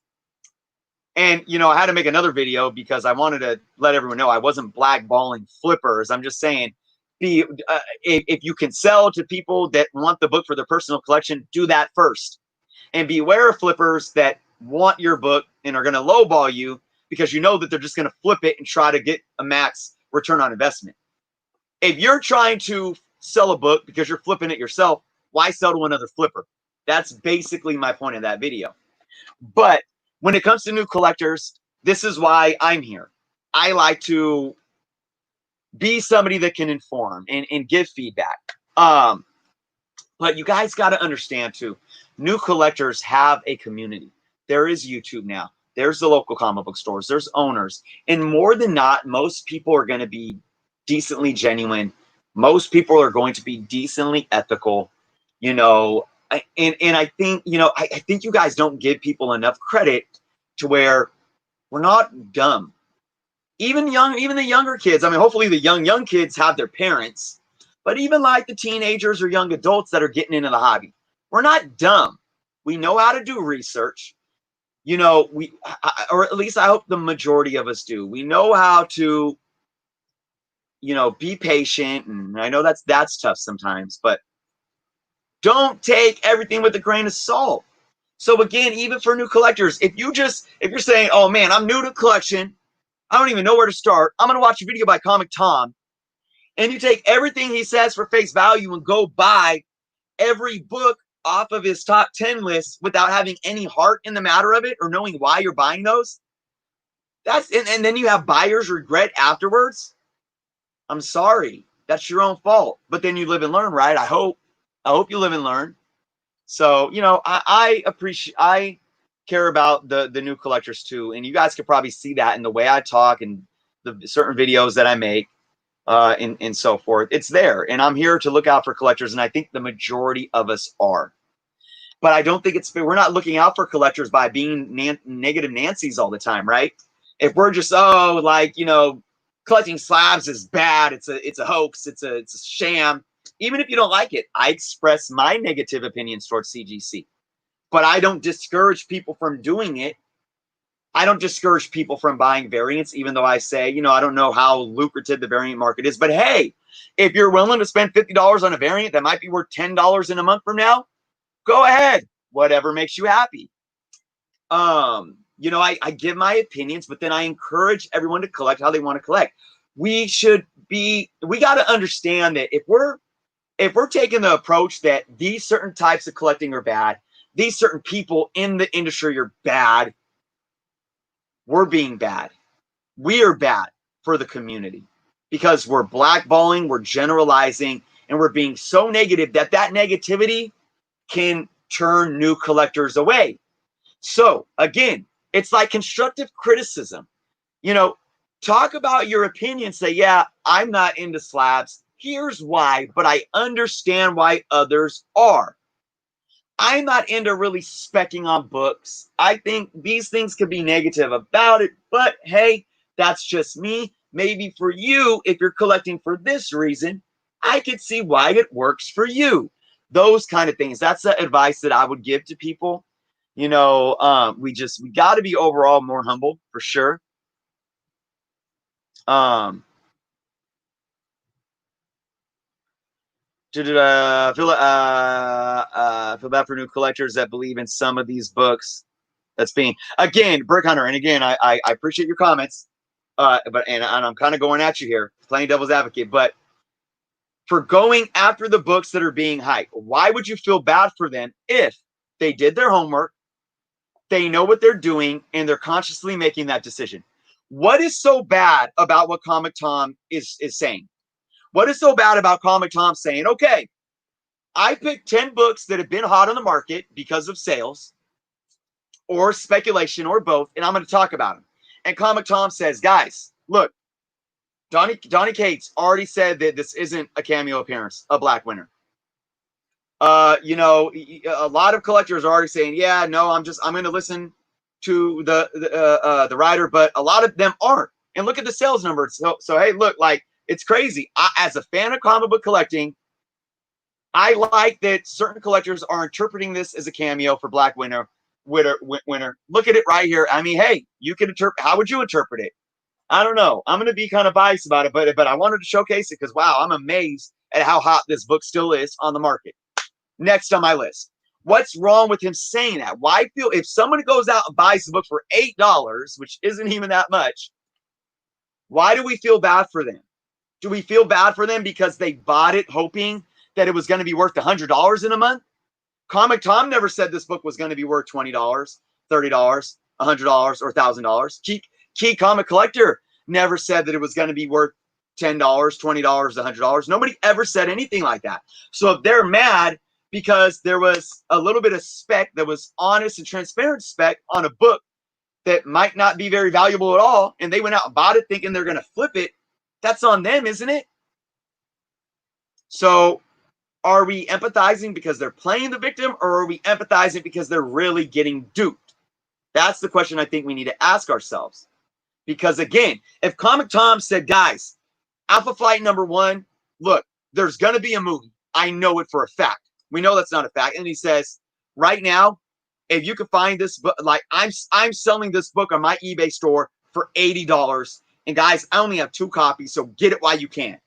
And, you know, I had to make another video because I wanted to let everyone know I wasn't blackballing flippers. I'm just saying, if you can sell to people that want the book for their personal collection, do that first. And beware of flippers that want your book and are going to lowball you because you know that they're just going to flip it and try to get a max return on investment. If you're trying to sell a book because you're flipping it yourself, why sell to another flipper? That's basically my point of that video. But when it comes to new collectors, this is why I'm here. I like to be somebody that can inform and give feedback. But you guys got to understand too, new collectors have a community. There is YouTube now. There's the local comic book stores. There's owners. And more than not, most people are going to be decently genuine. Most people are going to be decently ethical, you know. And I think, you know, I think you guys don't give people enough credit to where we're not dumb. Even the younger kids. I mean, hopefully the young kids have their parents, but even like the teenagers or young adults that are getting into the hobby, we're not dumb. We know how to do research. You know, or at least I hope the majority of us do. We know how to, you know, be patient. And I know that's tough sometimes, but don't take everything with a grain of salt. So again, even for new collectors, if you're saying, oh man, I'm new to collection, I don't even know where to start, I'm going to watch a video by Comic Tom, and you take everything he says for face value and go buy every book off of his top 10 list without having any heart in the matter of it or knowing why you're buying those, and then you have buyer's regret afterwards. I'm sorry. That's your own fault. But then you live and learn, right? I hope you live and learn. So, you know, I care about the new collectors too. And you guys could probably see that in the way I talk and the certain videos that I make and so forth. It's there. And I'm here to look out for collectors. And I think the majority of us are. But I don't think it's fair. We're not looking out for collectors by being negative Nancy's all the time, right? If we're just, oh, like, you know, collecting slabs is bad. It's a hoax. It's a sham. Even if you don't like it, I express my negative opinions towards CGC. But I don't discourage people from doing it. I don't discourage people from buying variants, even though I say, you know, I don't know how lucrative the variant market is. But hey, if you're willing to spend $50 on a variant that might be worth $10 in a month from now, go ahead. Whatever makes you happy. You know, I give my opinions, but then I encourage everyone to collect how they want to collect. We got to understand that if we're taking the approach that these certain types of collecting are bad, these certain people in the industry are bad, we're being bad. We are bad for the community because we're blackballing, we're generalizing, and we're being so negative that negativity can turn new collectors away. So again, it's like constructive criticism. You know, talk about your opinion. Say, yeah, I'm not into slabs. Here's why, but I understand why others are. I'm not into really specking on books. I think these things could be negative about it, but hey, that's just me. Maybe for you, if you're collecting for this reason, I could see why it works for you. Those kind of things. That's the advice that I would give to people. You know, we got to be overall more humble for sure. Um, feel bad for new collectors that believe in some of these books. That's being again, Brick Hunter, and again, I appreciate your comments, but and I'm kind of going at you here, playing devil's advocate, but for going after the books that are being hyped, why would you feel bad for them if they did their homework, they know what they're doing, and they're consciously making that decision? What is so bad about what Comic Tom is saying? What is so bad about Comic Tom saying, okay, I picked 10 books that have been hot on the market because of sales or speculation or both, and I'm going to talk about them. And Comic Tom says, guys, look, Donny Cates already said that this isn't a cameo appearance, a Black Winter. You know, a lot of collectors are already saying, yeah, no, I'm going to listen to the writer, but a lot of them aren't. And look at the sales numbers. So hey, look, like it's crazy. As a fan of comic book collecting, I like that certain collectors are interpreting this as a cameo for Black Winter. Winter. Look at it right here. I mean, hey, you can interpret. How would you interpret it? I don't know. I'm going to be kind of biased about it, but I wanted to showcase it because wow, I'm amazed at how hot this book still is on the market. Next on my list, what's wrong with him saying that? Why feel if someone goes out and buys the book for $8, which isn't even that much, why do we feel bad for them? Do we feel bad for them because they bought it hoping that it was going to be worth $100 in a month? Comic Tom never said this book was going to be worth $20, $30, $100, or $1,000. Key Comic Collector never said that it was going to be worth $10, $20, $100. Nobody ever said anything like that. So if they're mad because there was a little bit of spec that was honest and transparent spec on a book that might not be very valuable at all, and they went out and bought it thinking they're going to flip it, that's on them, isn't it? So are we empathizing because they're playing the victim, or are we empathizing because they're really getting duped? That's the question I think we need to ask ourselves. Because again, if Comic Tom said, guys, Alpha Flight #1, look, there's going to be a movie. I know it for a fact. We know that's not a fact. And he says, right now, if you can find this book, like I'm selling this book on my eBay store for $80. And guys, I only have 2 copies, so get it while you can.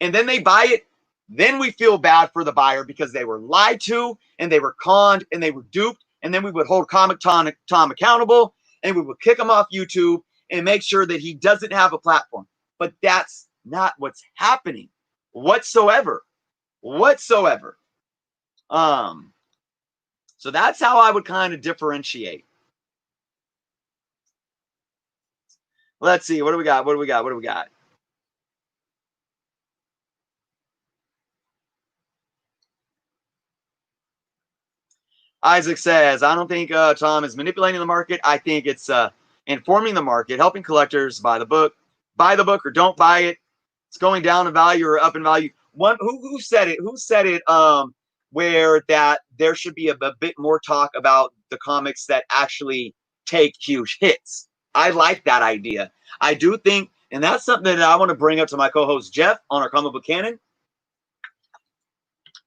And then they buy it, then we feel bad for the buyer because they were lied to and they were conned and they were duped. And then we would hold Comic Tom accountable and we would kick him off YouTube and make sure that he doesn't have a platform. But that's not what's happening whatsoever. Whatsoever. So that's how I would kind of differentiate. Let's see. What do we got? What do we got? What do we got? Isaac says, I don't think Tom is manipulating the market. I think it's informing the market, helping collectors buy the book or don't buy it. It's going down in value or up in value. Who said it? Who said it? Where that there should be a bit more talk about the comics that actually take huge hits. I like that idea. I do think, and that's something that I want to bring up to my co-host Jeff on our comic book canon.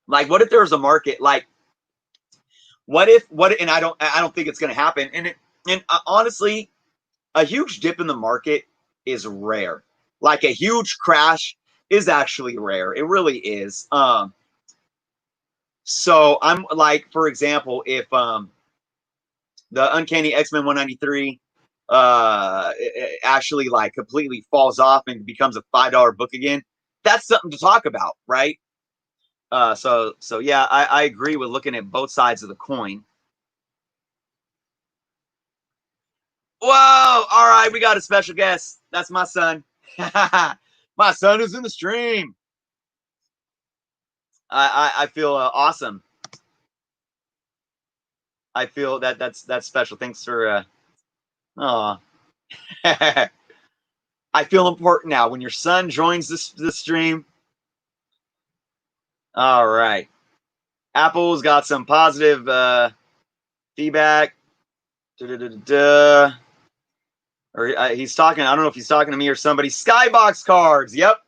Like, what if there's a market like? And I don't think it's going to happen. And honestly, a huge dip in the market is rare. Like a huge crash is actually rare. It really is. So I'm like, for example, if the Uncanny X-Men 193 actually like completely falls off and becomes a $5 book again, that's something to talk about, right? So yeah, I agree with looking at both sides of the coin. Whoa! All right, we got a special guest. That's my son. My son is in the stream. I feel awesome. I feel that's special. Thanks for I feel important now when your son joins this stream. All right. Apple's got some positive feedback. Or he's talking. I don't know if he's talking to me or somebody. Skybox cards. Yep.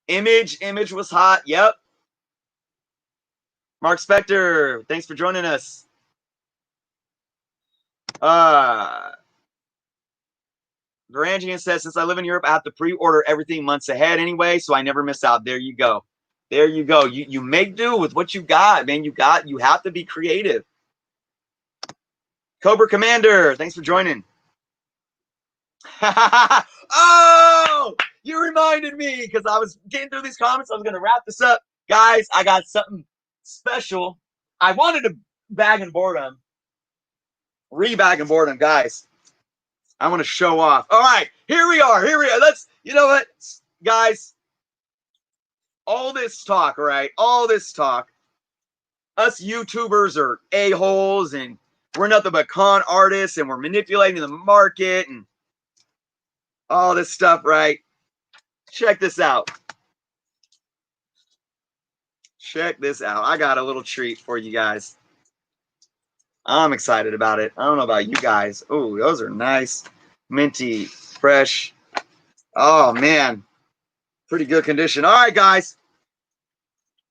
Image was hot. Yep. Mark Spector, thanks for joining us. Varangian says, since I live in Europe, I have to pre-order everything months ahead anyway, so I never miss out. There you go. There you go. You make do with what you got, man. You have to be creative. Cobra Commander, thanks for joining. Oh, you reminded me because I was getting through these comments. I was going to wrap this up. Guys, I got something special. I wanted to bag and board them. Re-bag and board them, guys. I want to show off. All right, here we are. Here we are. Let's, you know what, guys? All this talk, right? All this talk. Us YouTubers are a-holes and we're nothing but con artists and we're manipulating the market and all this stuff, right? Check this out. Check this out. I got a little treat for you guys. I'm excited about it. I don't know about you guys. Oh, those are nice. Minty, fresh. Oh, man. Pretty good condition. All right, guys.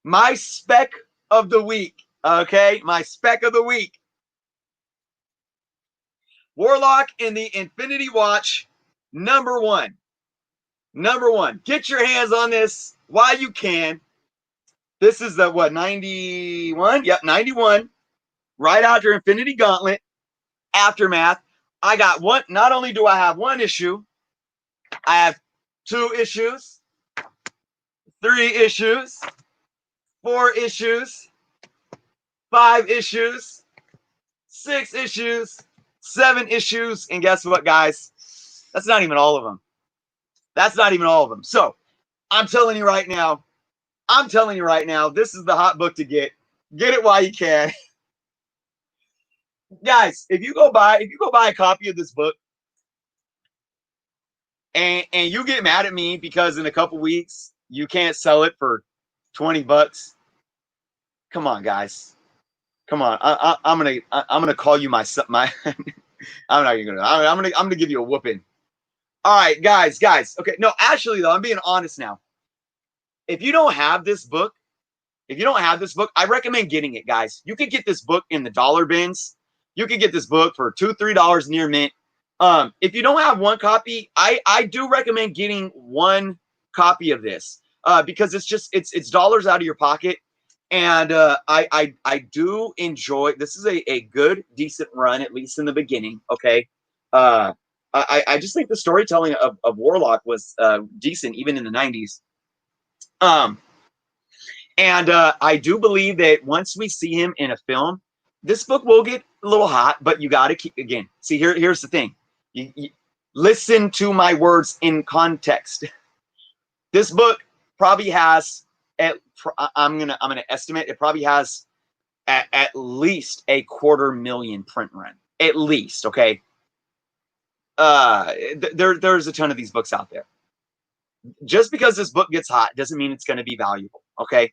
My spec of the week. Okay? My spec of the week. Warlock in the Infinity Watch, #1. #1. Get your hands on this while you can. This is the, what, 91? Yep, 91. Right after Infinity Gauntlet, Aftermath. I got one. Not only do I have one issue, I have 2 issues, 3 issues, 4 issues, 5 issues, 6 issues, 7 issues, and guess what, guys? That's not even all of them. That's not even all of them. So I'm telling you right now, this is the hot book to get. Get it while you can. Guys, if you go buy a copy of this book and you get mad at me because in a couple weeks you can't sell it for $20, come on, guys. Come on. I'm gonna call you my I'm not even I'm gonna give you a whooping. All right, guys. Okay, no, actually though, I'm being honest now. If you don't have this book, I recommend getting it, guys. You could get this book in the dollar bins. You could get this book for $2, $3 near mint. If you don't have one copy, I do recommend getting one copy of this because it's dollars out of your pocket. And I do enjoy. This is a good, decent run, at least in the beginning. Okay, I just think the storytelling of Warlock was decent, even in the 90s. And I do believe that once we see him in a film, this book will get a little hot. But you got to keep, again. See, here's the thing. You listen to my words in context. This book probably has I'm gonna estimate it probably has at least a 250,000 print run. At least, okay. There's a ton of these books out there. Just because this book gets hot doesn't mean it's going to be valuable, okay?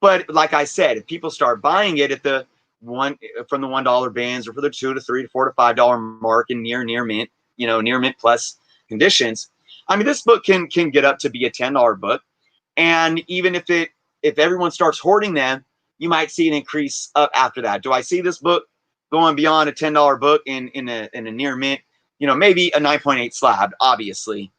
But like I said, if people start buying it at the from the $1 bins or for the $2 to $3 to $4 to $5 mark in near mint, near mint plus conditions, I mean, this book can get up to be a $10 book. And even if everyone starts hoarding them, you might see an increase up after that. Do I see this book going beyond a $10 book in a near mint? Maybe a 9.8 slab, obviously,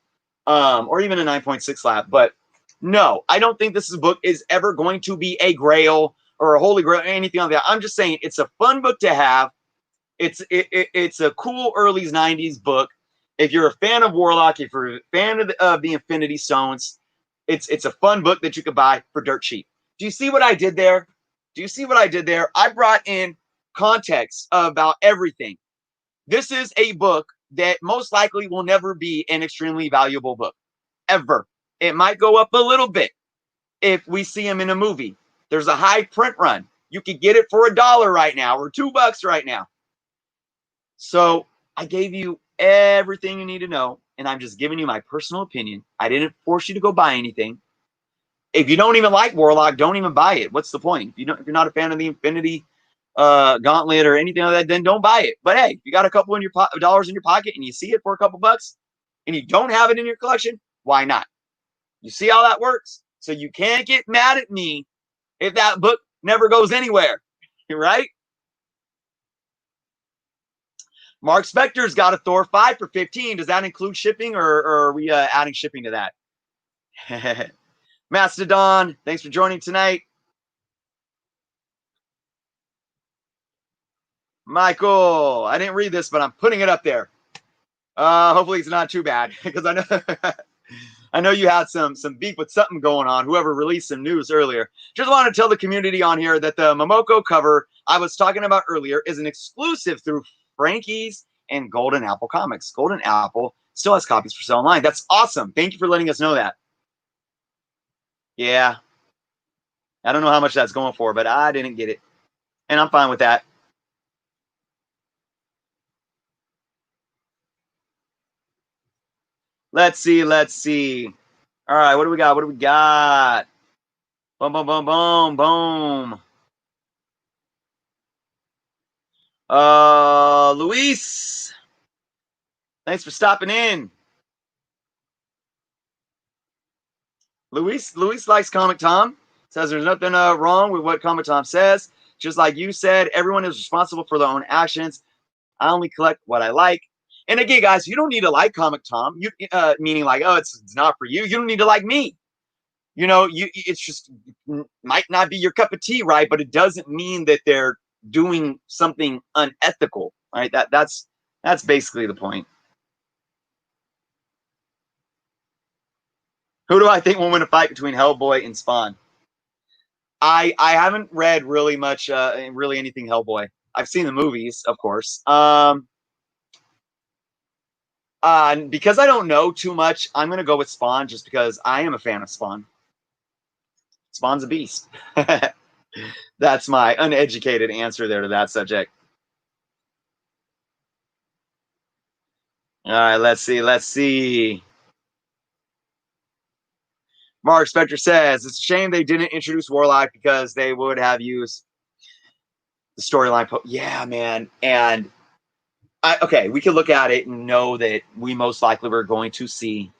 or even a 9.6 slab. But no, I don't think this book is ever going to be a grail or a holy grail or anything like that. I'm just saying it's a fun book to have. It's a cool early 90s book. If you're a fan of Warlock, if you're a fan of the Infinity Stones, it's a fun book that you could buy for dirt cheap. Do you see what I did there? I brought in context about everything. This is a book that most likely will never be an extremely valuable book, ever. It might go up a little bit if we see him in a movie. There's a high print run. You could get it for $1 right now or $2 right now. So I gave you everything you need to know, and I'm just giving you my personal opinion. I didn't force you to go buy anything. If you don't even like Warlock, don't even buy it. What's the point? If you're not a fan of the Infinity Gauntlet or anything like that, then don't buy it. But hey, if you got a couple in your dollars in your pocket and you see it for a couple bucks and you don't have it in your collection, why not? You see how that works? So you can't get mad at me if that book never goes anywhere, right? Mark Spector's got a Thor 5 for 15. Does that include shipping, or are we adding shipping to that? Mastodon, thanks for joining tonight. Michael, I didn't read this, but I'm putting it up there. Hopefully it's not too bad, because I know I know you had some beef with something going on. Whoever released some news earlier. Just want to tell the community on here that the Momoko cover I was talking about earlier is an exclusive through Frankie's and Golden Apple Comics. Golden Apple still has copies for sale online. That's awesome. Thank you for letting us know that. Yeah. I don't know how much that's going for, but I didn't get it. And I'm fine with that. Let's see. Let's see. All right. What do we got? What do we got? Boom, boom, boom, boom, boom. Luis, thanks for stopping in. Luis likes Comic Tom. Says there's nothing wrong with what Comic Tom says. Just like you said, everyone is responsible for their own actions. I only collect what I like. And again, guys, you don't need to like Comic Tom. You meaning like, oh, it's not for you. You don't need to like me. You know, it's just might not be your cup of tea, right? But it doesn't mean that they're doing something unethical, right? That's basically the point. Who do I think will win a fight between Hellboy and Spawn? I haven't read really much, really anything Hellboy. I've seen the movies, of course. Because I don't know too much, I'm gonna go with Spawn just because I am a fan of Spawn. Spawn's a beast. That's my uneducated answer there to that subject. All right, let's see. Let's see. Mark Spector says it's a shame they didn't introduce Warlock because they would have used the storyline. Yeah, man. And okay, we can look at it and know that we most likely were going to see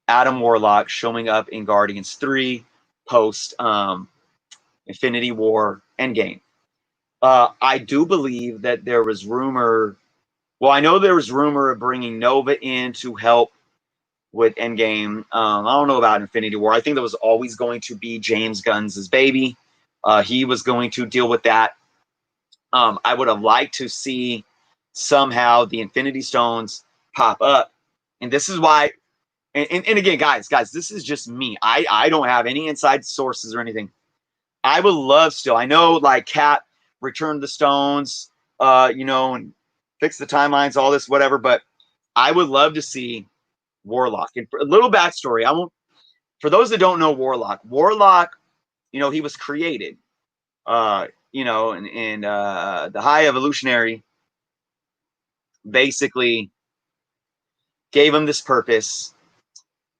Adam Warlock showing up in Guardians 3 post Infinity War Endgame. I do believe that there was rumor. Well, I know there was rumor of bringing Nova in to help with Endgame. I don't know about Infinity War. I think that was always going to be James Gunn's baby. He was going to deal with that. I would have liked to see somehow the Infinity Stones pop up. And this is why, and again, guys, this is just me. I don't have any inside sources or anything. I would love still. I know like Cap returned the stones, and fix the timelines, all this, whatever. But I would love to see Warlock. And for a little backstory, for those that don't know Warlock, he was created, and the High Evolutionary basically gave him this purpose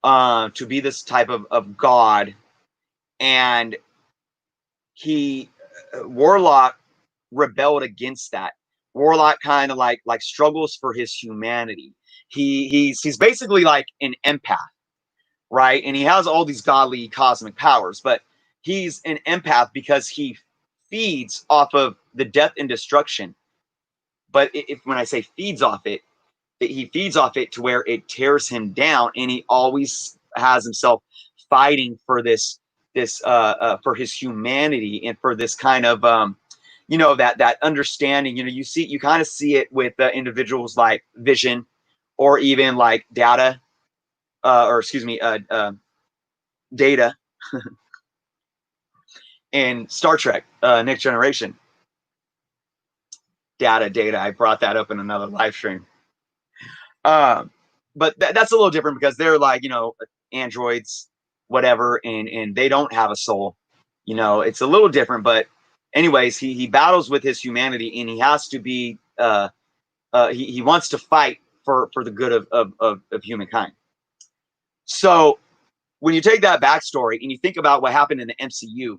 to be this type of god. And Warlock rebelled against that. Warlock kind of like struggles for his humanity. He's basically like an empath, right? And he has all these godly cosmic powers, but he's an empath because he feeds off of the death and destruction. But when I say feeds off it, he feeds off it to where it tears him down, and he always has himself fighting for this for his humanity and for this kind of that understanding. You kind of see it with individuals like Vision, or even like Data, or excuse me, Data in Star Trek Next Generation. Data. I brought that up in another live stream. But that's a little different because they're like, androids, whatever, and they don't have a soul. It's a little different. But anyways, he battles with his humanity, and he has to be he wants to fight for the good of humankind. So when you take that backstory and you think about what happened in the MCU,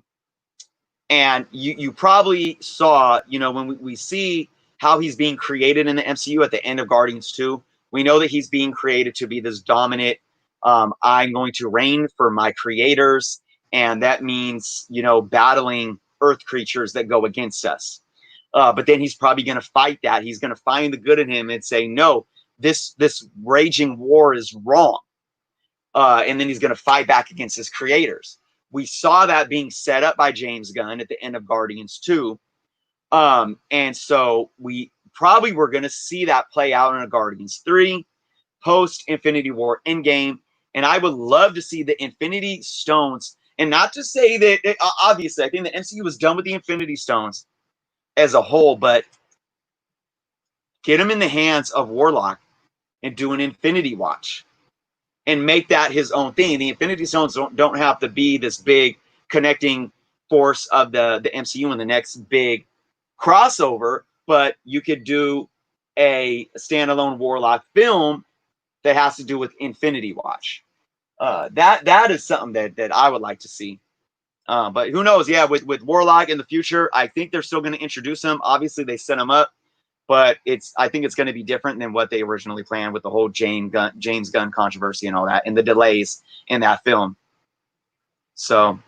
and you probably saw, when we see how he's being created in the MCU at the end of Guardians 2, we know that he's being created to be this dominant, I'm going to reign for my creators. And that means, battling Earth creatures that go against us. But then he's probably going to fight that. He's going to find the good in him and say, no, this raging war is wrong. And then he's going to fight back against his creators. We saw that being set up by James Gunn at the end of Guardians 2. And so we probably were going to see that play out in a Guardians 3, post Infinity War Endgame. And I would love to see the Infinity Stones, and not to say that, obviously, I think the MCU was done with the Infinity Stones as a whole, but get them in the hands of Warlock and do an Infinity Watch and make that his own thing. The Infinity Stones don't have to be this big connecting force of the MCU in the next big crossover, but you could do a standalone Warlock film that has to do with Infinity Watch. That is something that I would like to see. But who knows? Yeah, with Warlock in the future, I think they're still going to introduce him. Obviously, they set him up, but I think it's going to be different than what they originally planned with the whole James Gunn controversy and all that, and the delays in that film. So,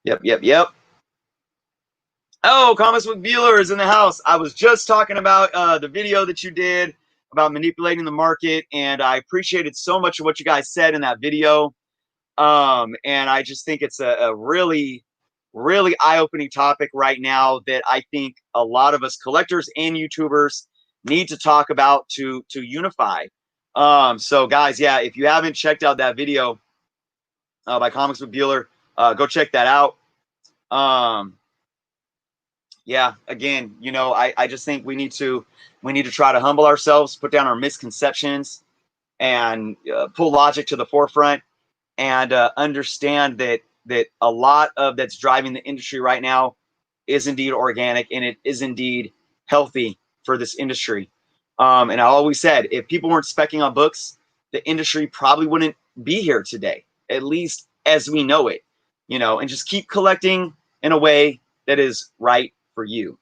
yep. Oh, Comics with Bueller is in the house. I was just talking about the video that you did about manipulating the market, and I appreciated so much of what you guys said in that video. And I just think it's a really, really eye-opening topic right now that I think a lot of us collectors and YouTubers need to talk about to unify. So guys, yeah, if you haven't checked out that video by Comics with Bueller, go check that out. Yeah, again, you know, I just think we need to try to humble ourselves, put down our misconceptions, and pull logic to the forefront, and understand that a lot of that's driving the industry right now is indeed organic, and it is indeed healthy for this industry. And I always said, if people weren't specking on books, the industry probably wouldn't be here today, at least as we know it, you know, and just keep collecting in a way that is right for you.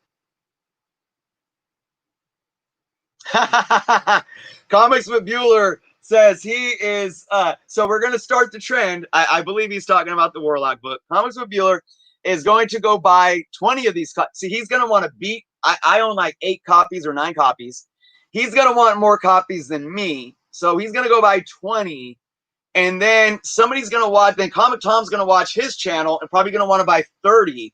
Comics with Bueller says he is so we're going to start the trend. I believe he's talking about the Warlock book. Comics with Bueller is going to go buy 20 of these. See, he's going to want to beat. I own like 8 copies or 9 copies. He's going to want more copies than me, so he's going to go buy 20, and then somebody's going to watch. Then Comic Tom's going to watch his channel and probably going to want to buy 30,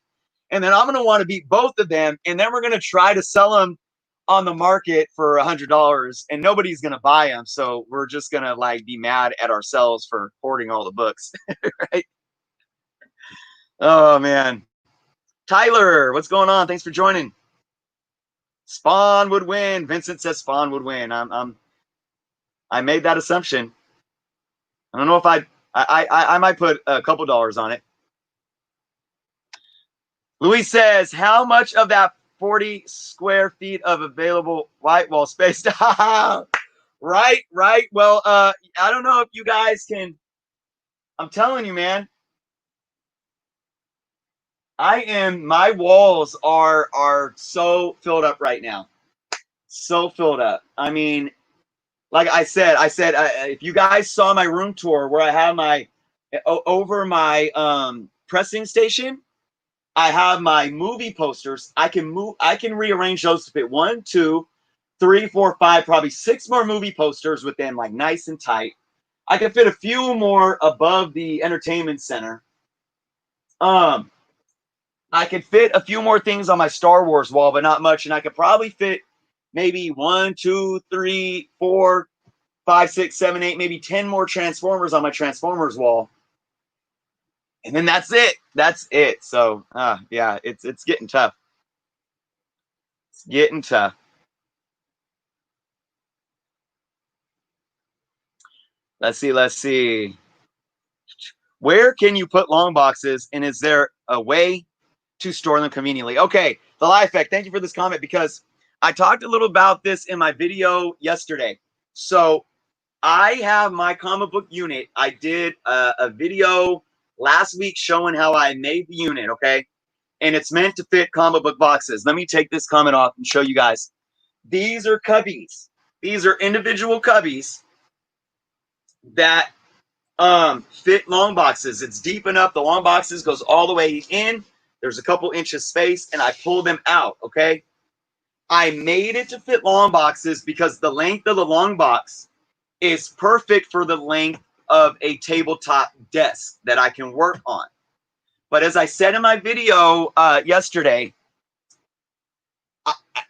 and then I'm going to want to beat both of them, and then we're going to try to sell them on the market for $100, and nobody's gonna buy them. So we're just gonna like be mad at ourselves for hoarding all the books, right? Oh man, Tyler, what's going on? Thanks for joining. Spawn would win. Vincent says Spawn would win. I made that assumption. I don't know if I might put a couple dollars on it. Luis says, how much of that 40 square feet of available white wall space? Right. Well, I don't know if you guys can. I'm telling you, man. My walls are so filled up right now. So filled up. I mean, like I said, if you guys saw my room tour where I have my over my pressing station, I have my movie posters. I can rearrange those to fit 1, 2, 3, 4, 5, probably 6 more movie posters within, like, nice and tight. I can fit a few more above the entertainment center. I could fit a few more things on my Star Wars wall, but not much. And I could probably fit maybe 1, 2, 3, 4, 5, 6, 7, 8, maybe 10 more Transformers on my Transformers wall. And then that's it. So yeah, it's getting tough. It's getting tough. Let's see. Where can you put long boxes, and is there a way to store them conveniently? Okay, the Life Effect, thank you for this comment, because I talked a little about this in my video yesterday. So I have my comic book unit. I did a video last week showing how I made the unit, okay? And it's meant to fit comic book boxes. Let me take this comment off and show you guys. These are cubbies. These are individual cubbies that fit long boxes. It's deep enough. The long boxes goes all the way in. There's a couple inches space, and I pull them out, okay? I made it to fit long boxes because the length of the long box is perfect for the length of a tabletop desk that I can work on. But as I said in my video yesterday,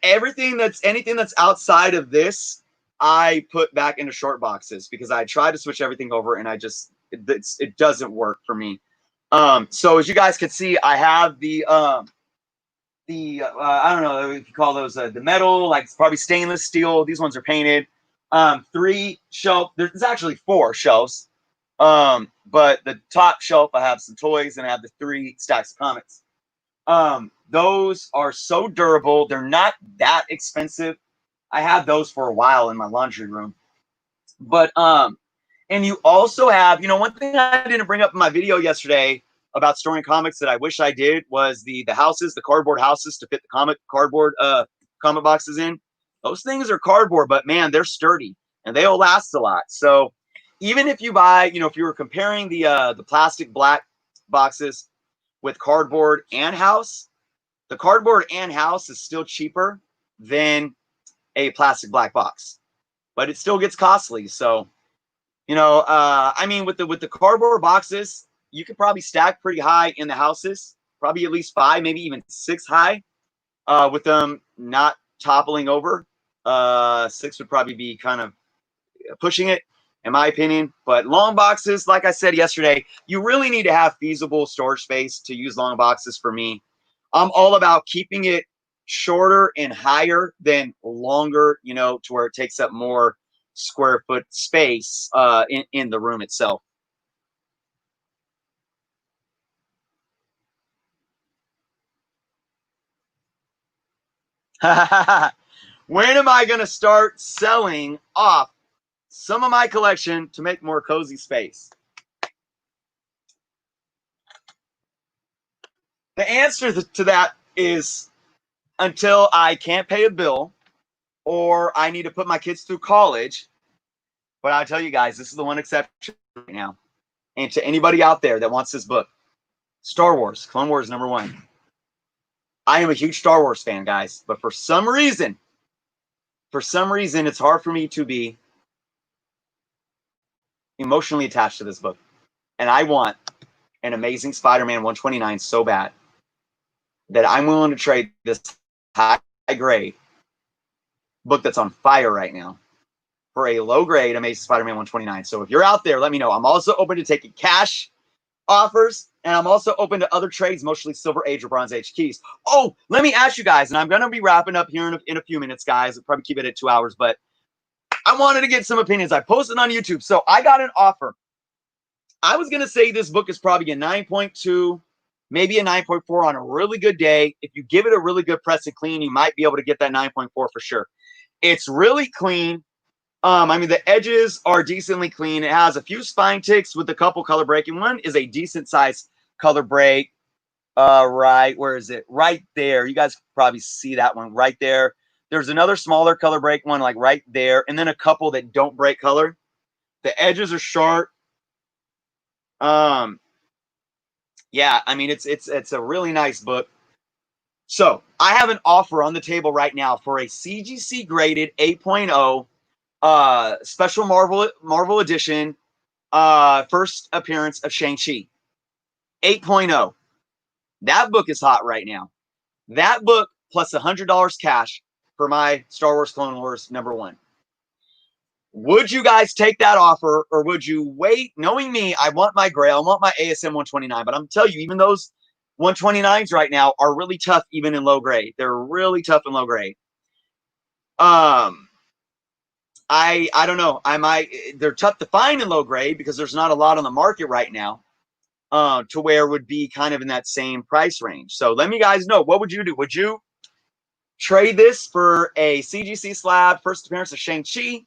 anything that's outside of this, I put back into short boxes because I tried to switch everything over and it doesn't work for me. So as you guys can see, I have the I don't know if you call those the metal, like it's probably stainless steel. These ones are painted. 3 shelf. There's actually 4 shelves. But the top shelf, I have some toys, and I have the 3 stacks of comics. Those are so durable. They're not that expensive. I had those for a while in my laundry room. But and you also have, one thing I didn't bring up in my video yesterday about storing comics that I wish I did was the houses, the cardboard houses to fit the cardboard comic boxes in. Those things are cardboard, but man, they're sturdy and they'll last a lot. So even if you buy, if you were comparing the plastic black boxes with cardboard and house, the cardboard and house is still cheaper than a plastic black box, but it still gets costly. So, I mean, with the cardboard boxes, you could probably stack pretty high in the houses, probably at least 5, maybe even 6 high, with them not toppling over. 6 would probably be kind of pushing it, in my opinion. But long boxes, like I said yesterday, you really need to have feasible storage space to use long boxes. For me, I'm all about keeping it shorter and higher than longer, to where it takes up more square foot space in the room itself. When am I going to start selling off some of my collection to make more cozy space? The answer to that is until I can't pay a bill or I need to put my kids through college. But I'll tell you guys, this is the one exception right now. And to anybody out there that wants this book, Star Wars, Clone Wars #1. I am a huge Star Wars fan, guys. But for some reason, it's hard for me to be emotionally attached to this book. And I want an Amazing Spider-Man 129 so bad that I'm willing to trade this high grade book that's on fire right now for a low grade Amazing Spider-Man 129. So if you're out there, let me know. I'm also open to taking cash offers, and I'm also open to other trades, mostly Silver Age or Bronze Age keys. Oh, let me ask you guys, and I'm going to be wrapping up here in a few minutes, guys. I'll probably keep it at 2 hours, but I wanted to get some opinions. I posted on YouTube. So I got an offer. I was going to say this book is probably a 9.2, maybe a 9.4 on a really good day. If you give it a really good press and clean, you might be able to get that 9.4 for sure. It's really clean. I mean, the edges are decently clean. It has a few spine ticks with a couple color breaking. One is a decent size color break. Right, where is it? Right there. You guys can probably see that one right there. There's another smaller color break one like right there, and then a couple that don't break color. The edges are sharp. Yeah, I mean, it's a really nice book. So I have an offer on the table right now for a CGC graded 8.0 special Marvel edition first appearance of Shang-Chi 8.0. That book is hot right now. That book plus $100 cash for my Star Wars Clone Wars #1. Would you guys take that offer, or would you wait? Knowing me, I want my Grail, I want my ASM 129, but I'm telling you, even those 129s right now are really tough, even in low grade. They're really tough in low grade. I don't know. They're tough to find in low grade because there's not a lot on the market right now. To where it would be kind of in that same price range. So let me guys know, what would you do? Would you trade this for a CGC slab first appearance of Shang-Chi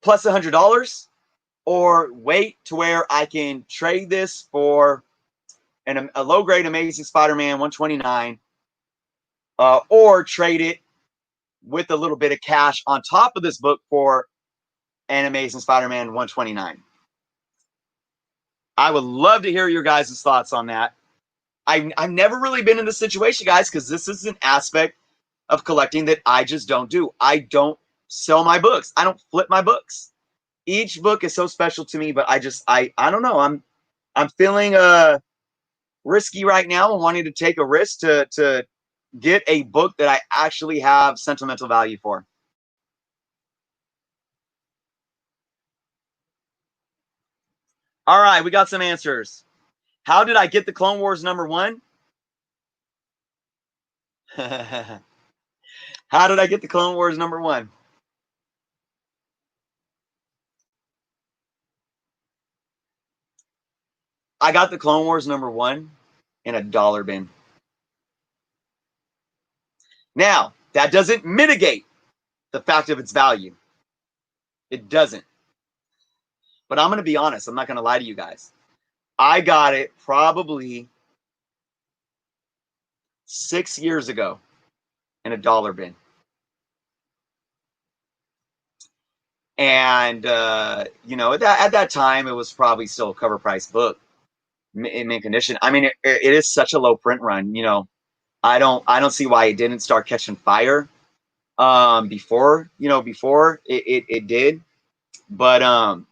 plus $100, or wait to where I can trade this for a low grade Amazing Spider-Man 129, or trade it with a little bit of cash on top of this book for an Amazing Spider-Man 129? I would love to hear your guys' thoughts on that. I've never really been in this situation, guys, because this is an aspect of collecting that I just don't do. I don't sell my books. I don't flip my books. Each book is so special to me, but I don't know. I'm feeling risky right now and wanting to take a risk to get a book that I actually have sentimental value for. All right, we got some answers. How did I get the Clone Wars #1? How did I get the Clone Wars #1? I got the Clone Wars #1 in a dollar bin. Now, that doesn't mitigate the fact of its value. It doesn't. But I'm going to be honest. I'm not going to lie to you guys. I got it probably 6 years ago in a dollar bin. And, at that time, it was probably still a cover price book in mint condition. I mean, it is such a low print run. I don't see why it didn't start catching fire before it did. But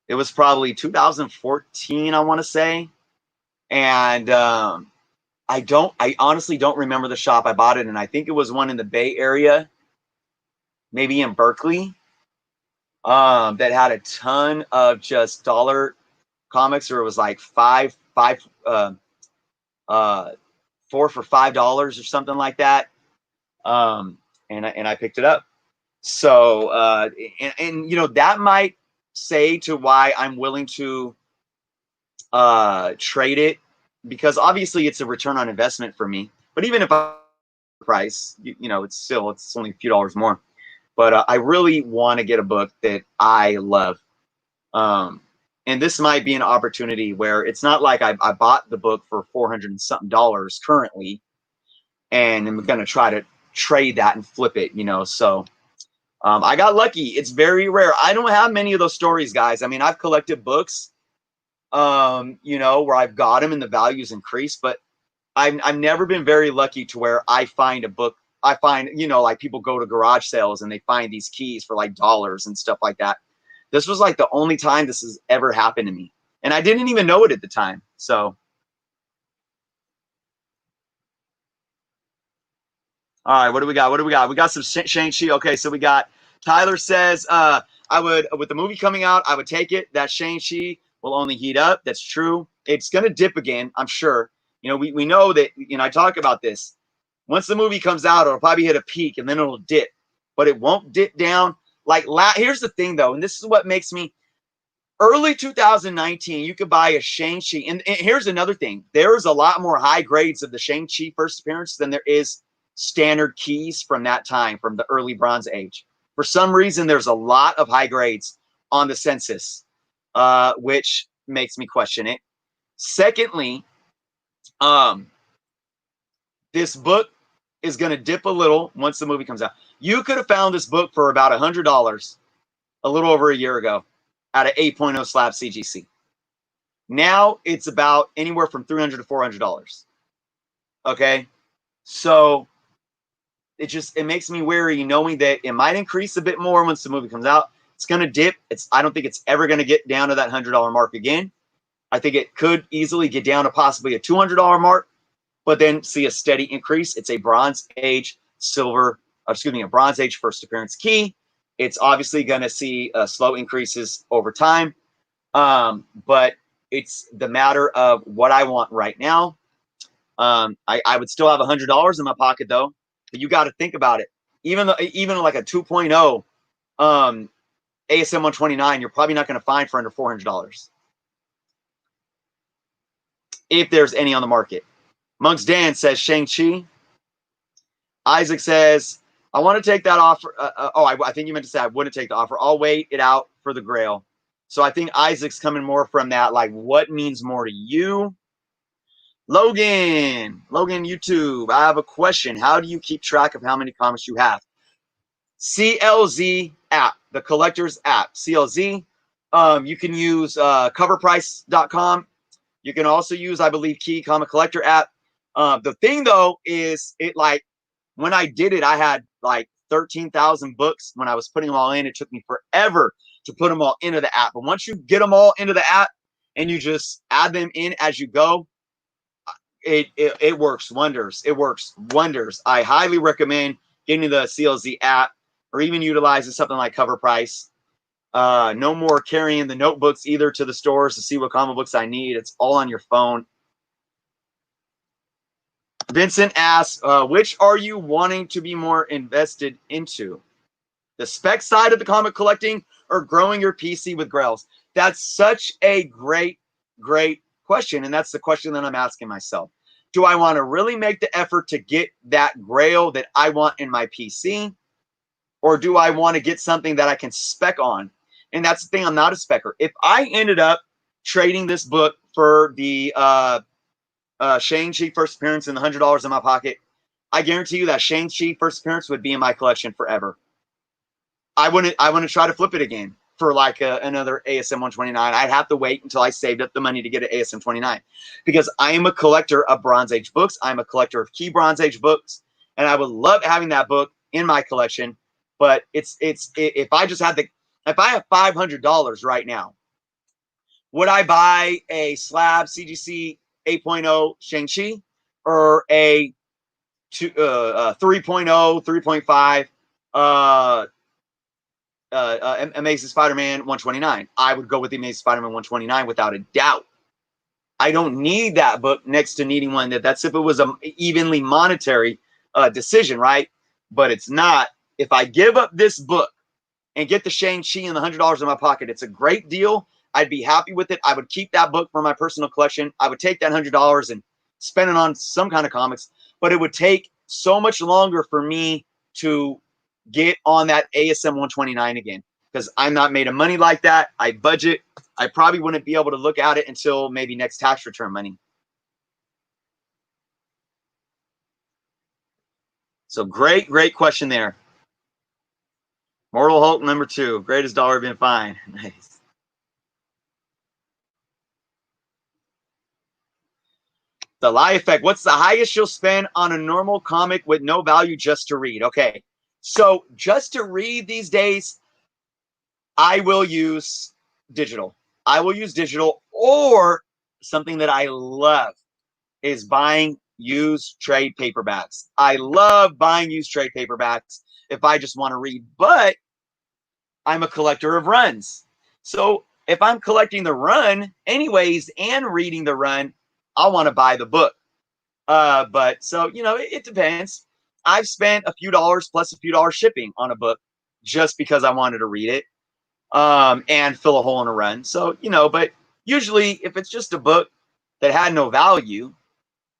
it was probably 2014, I want to say. And I honestly don't remember the shop I bought it in. I think it was one in the Bay Area, maybe in Berkeley, that had a ton of just dollar comics, or it was like four for $5 or something like that. And I picked it up. So that might say to why I'm willing to trade it, because obviously it's a return on investment for me. But even if I price, it's only a few dollars more. But I really want to get a book that I love. And this might be an opportunity where it's not like I bought the book for $400 and something currently, and I'm going to try to trade that and flip it, So I got lucky. It's very rare. I don't have many of those stories, guys. I mean, I've collected books, where I've got them and the values increase, but I've never been very lucky to where I find a book. I find, like people go to garage sales and they find these keys for like dollars and stuff like that. This was like the only time this has ever happened to me. And I didn't even know it at the time. So, all right, what do we got? What do we got? We got some Shang-Chi. Okay, so we got Tyler says, with the movie coming out, I would take it. That Shang-Chi will only heat up. That's true. It's going to dip again, I'm sure. We know that, I talk about this. Once the movie comes out, it'll probably hit a peak and then it'll dip, but it won't dip down. Here's the thing, though, and this is what makes me early 2019. You could buy a Shang-Chi, and here's another thing: there is a lot more high grades of the Shang-Chi first appearance than there is standard keys from that time, from the early Bronze Age. For some reason, there's a lot of high grades on the census, which makes me question it. Secondly, this book is going to dip a little once the movie comes out. You could have found this book for about $100 a little over a year ago at an 8.0 slab CGC. Now it's about anywhere from $300 to $400. Okay, so it makes me wary, knowing that it might increase a bit more once the movie comes out. It's going to dip. I don't think it's ever going to get down to that $100 mark again. I think it could easily get down to possibly a $200 mark, but then see a steady increase. It's a Bronze Age a Bronze Age first appearance key. It's obviously going to see slow increases over time, but it's the matter of what I want right now. I would still have $100 in my pocket, though. But you got to think about it. Even like a 2.0 ASM 129, you're probably not going to find for under $400 if there's any on the market. Monks Dan says Shang-Chi. Isaac says, I want to take that offer. I think you meant to say I wouldn't take the offer. I'll wait it out for the Grail. So I think Isaac's coming more from that, like, what means more to you? Logan, YouTube, I have a question. How do you keep track of how many comics you have? CLZ app, the collector's app, CLZ. You can use coverprice.com. You can also use, I believe, Key Comic Collector app. The thing though is when I did it, I had like 13,000 books. When I was putting them all in, it took me forever to put them all into the app. But once you get them all into the app and you just add them in as you go, it works wonders. It works wonders. I highly recommend getting the CLZ app or even utilizing something like Cover Price. No more carrying the notebooks either to the stores to see what comic books I need. It's all on your phone. Vincent asks, which are you wanting to be more invested into? The spec side of the comic collecting or growing your PC with grails? That's such a great question. And that's the question that I'm asking myself. Do I want to really make the effort to get that grail that I want in my PC? Or do I want to get something that I can spec on? And that's the thing, I'm not a specker. If I ended up trading this book for the Shang-Chi first appearance and the $100 in my pocket, I guarantee you that Shang-Chi first appearance would be in my collection forever. I wouldn't try to flip it again for like another ASM 129. I'd have to wait until I saved up the money to get an ASM 29 because I am a collector of Bronze Age books. I'm a collector of key Bronze Age books, and I would love having that book in my collection. But if I just had if I have $500 right now, would I buy a slab CGC 8.0 Shang-Chi or a 3.0, 3.5 Amazing Spider-Man 129? I would go with the Amazing Spider-Man 129 without a doubt. I don't need that book next to needing one. That's if it was an evenly monetary decision, right? But it's not. If I give up this book and get the Shang-Chi and the $100 in my pocket, it's a great deal. I'd be happy with it. I would keep that book for my personal collection. I would take that $100 and spend it on some kind of comics, but it would take so much longer for me to get on that ASM 129 again because I'm not made of money like that. I budget. I probably wouldn't be able to look at it until maybe next tax return money. So great question there. Mortal Hulk #2, greatest dollar been fine. Nice. The lie effect. What's the highest you'll spend on a normal comic with no value just to read? Okay, so just to read these days, I will use digital. I will use digital, or something that I love is buying used trade paperbacks. I love buying used trade paperbacks if I just want to read, but I'm a collector of runs. So if I'm collecting the run anyways and reading the run, I'll want to buy the book. But so, it depends. I've spent a few dollars plus a few dollars shipping on a book just because I wanted to read it and fill a hole in a run. So, but usually if it's just a book that had no value,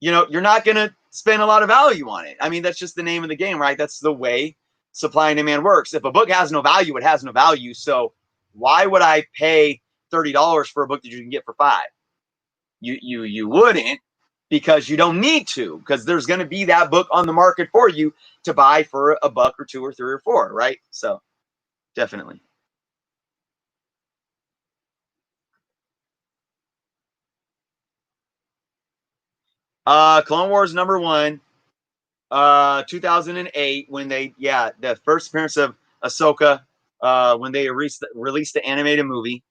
you're not going to spend a lot of value on it. I mean, that's just the name of the game, right? That's the way supply and demand works. If a book has no value, it has no value. So why would I pay $30 for a book that you can get for $5? You wouldn't, because you don't need to, because there's going to be that book on the market for you to buy for $1 or $2 or $3 or $4, right? So definitely. Clone Wars #1, 2008, when the first appearance of Ahsoka, when they released the animated movie.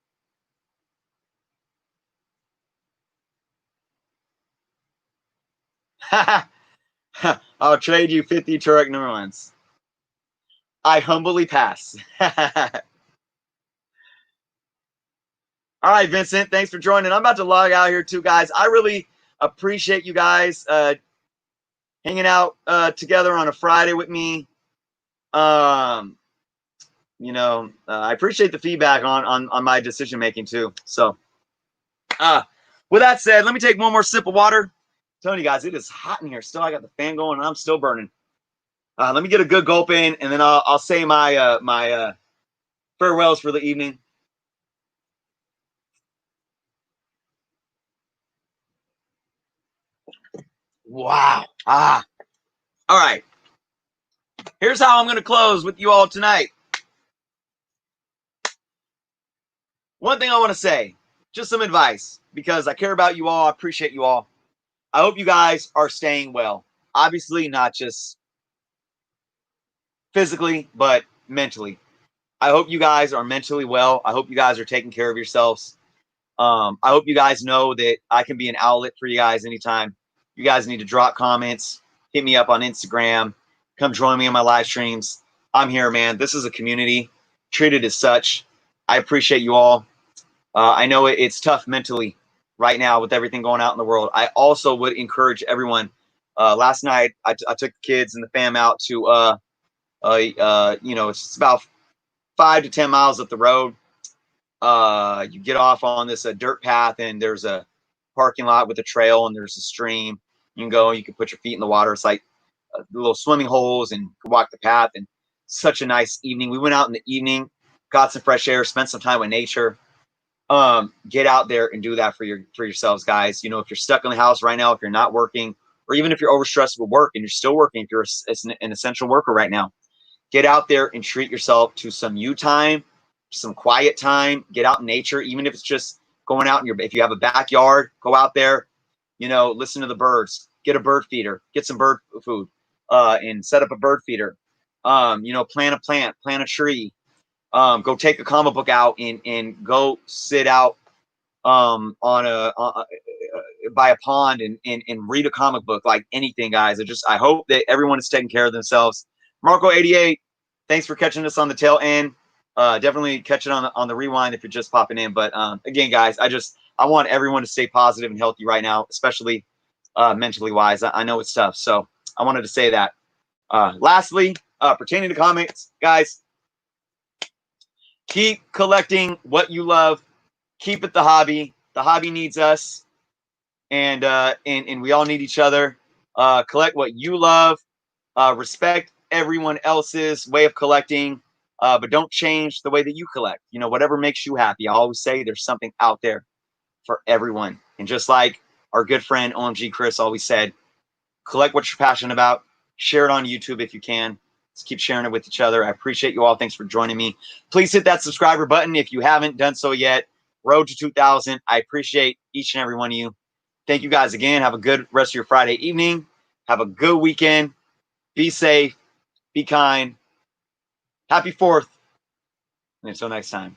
I'll trade you 50 Turek #1s. I humbly pass. All right, Vincent, thanks for joining. I'm about to log out here too, guys. I really appreciate you guys hanging out together on a Friday with me. I appreciate the feedback on my decision making too. So, with that said, let me take one more sip of water. I'm telling you guys, it is hot in here still. I got the fan going and I'm still burning. Let me get a good gulp in, and then I'll say my farewells for the evening. Wow. All right. Here's how I'm going to close with you all tonight. One thing I want to say, just some advice because I care about you all. I appreciate you all. I hope you guys are staying well. Obviously, not just physically, but mentally. I hope you guys are mentally well. I hope you guys are taking care of yourselves. I hope you guys know that I can be an outlet for you guys anytime. You guys need to drop comments, hit me up on Instagram, come join me in my live streams. I'm here, man. This is a community. Treat it as such. I appreciate you all. I know it's tough mentally right now with everything going out in the world. I also would encourage everyone. Last night, I took the kids and the fam out to, it's about 5 to 10 miles up the road. You get off on this dirt path, and there's a parking lot with a trail, and there's a stream. You can go, you can put your feet in the water. It's like little swimming holes, and walk the path. And such a nice evening. We went out in the evening, got some fresh air, spent some time with nature. Get out there and do that for yourselves, guys. You know, if you're stuck in the house right now, if you're not working, or even if you're overstressed with work and you're still working, if you're an essential worker right now, get out there and treat yourself to some you time, some quiet time. Get out in nature, even if it's just going out in if you have a backyard, go out there, listen to the birds, get a bird feeder, get some bird food, and set up a bird feeder. Plant a plant, plant a tree. Go take a comic book out and go sit out by a pond and read a comic book. Like anything, guys. I hope that everyone is taking care of themselves. Marco88, thanks for catching us on the tail end. Definitely catch it on the rewind if you're just popping in. But again, guys, I want everyone to stay positive and healthy right now, especially mentally wise. I know it's tough, so I wanted to say that. Lastly, pertaining to comments, guys, keep collecting what you love. Keep it the hobby. The hobby needs us, and we all need each other. Collect what you love. Respect everyone else's way of collecting, but don't change the way that you collect. Whatever makes you happy. I always say there's something out there for everyone. And just like our good friend OMG Chris always said, collect what you're passionate about. Share it on YouTube if you can. Let's keep sharing it with each other. I appreciate you all. Thanks for joining me. Please hit that subscriber button if you haven't done so yet. Road to 2,000. I appreciate each and every one of you. Thank you guys again. Have a good rest of your Friday evening. Have a good weekend. Be safe. Be kind. Happy 4th. And until next time.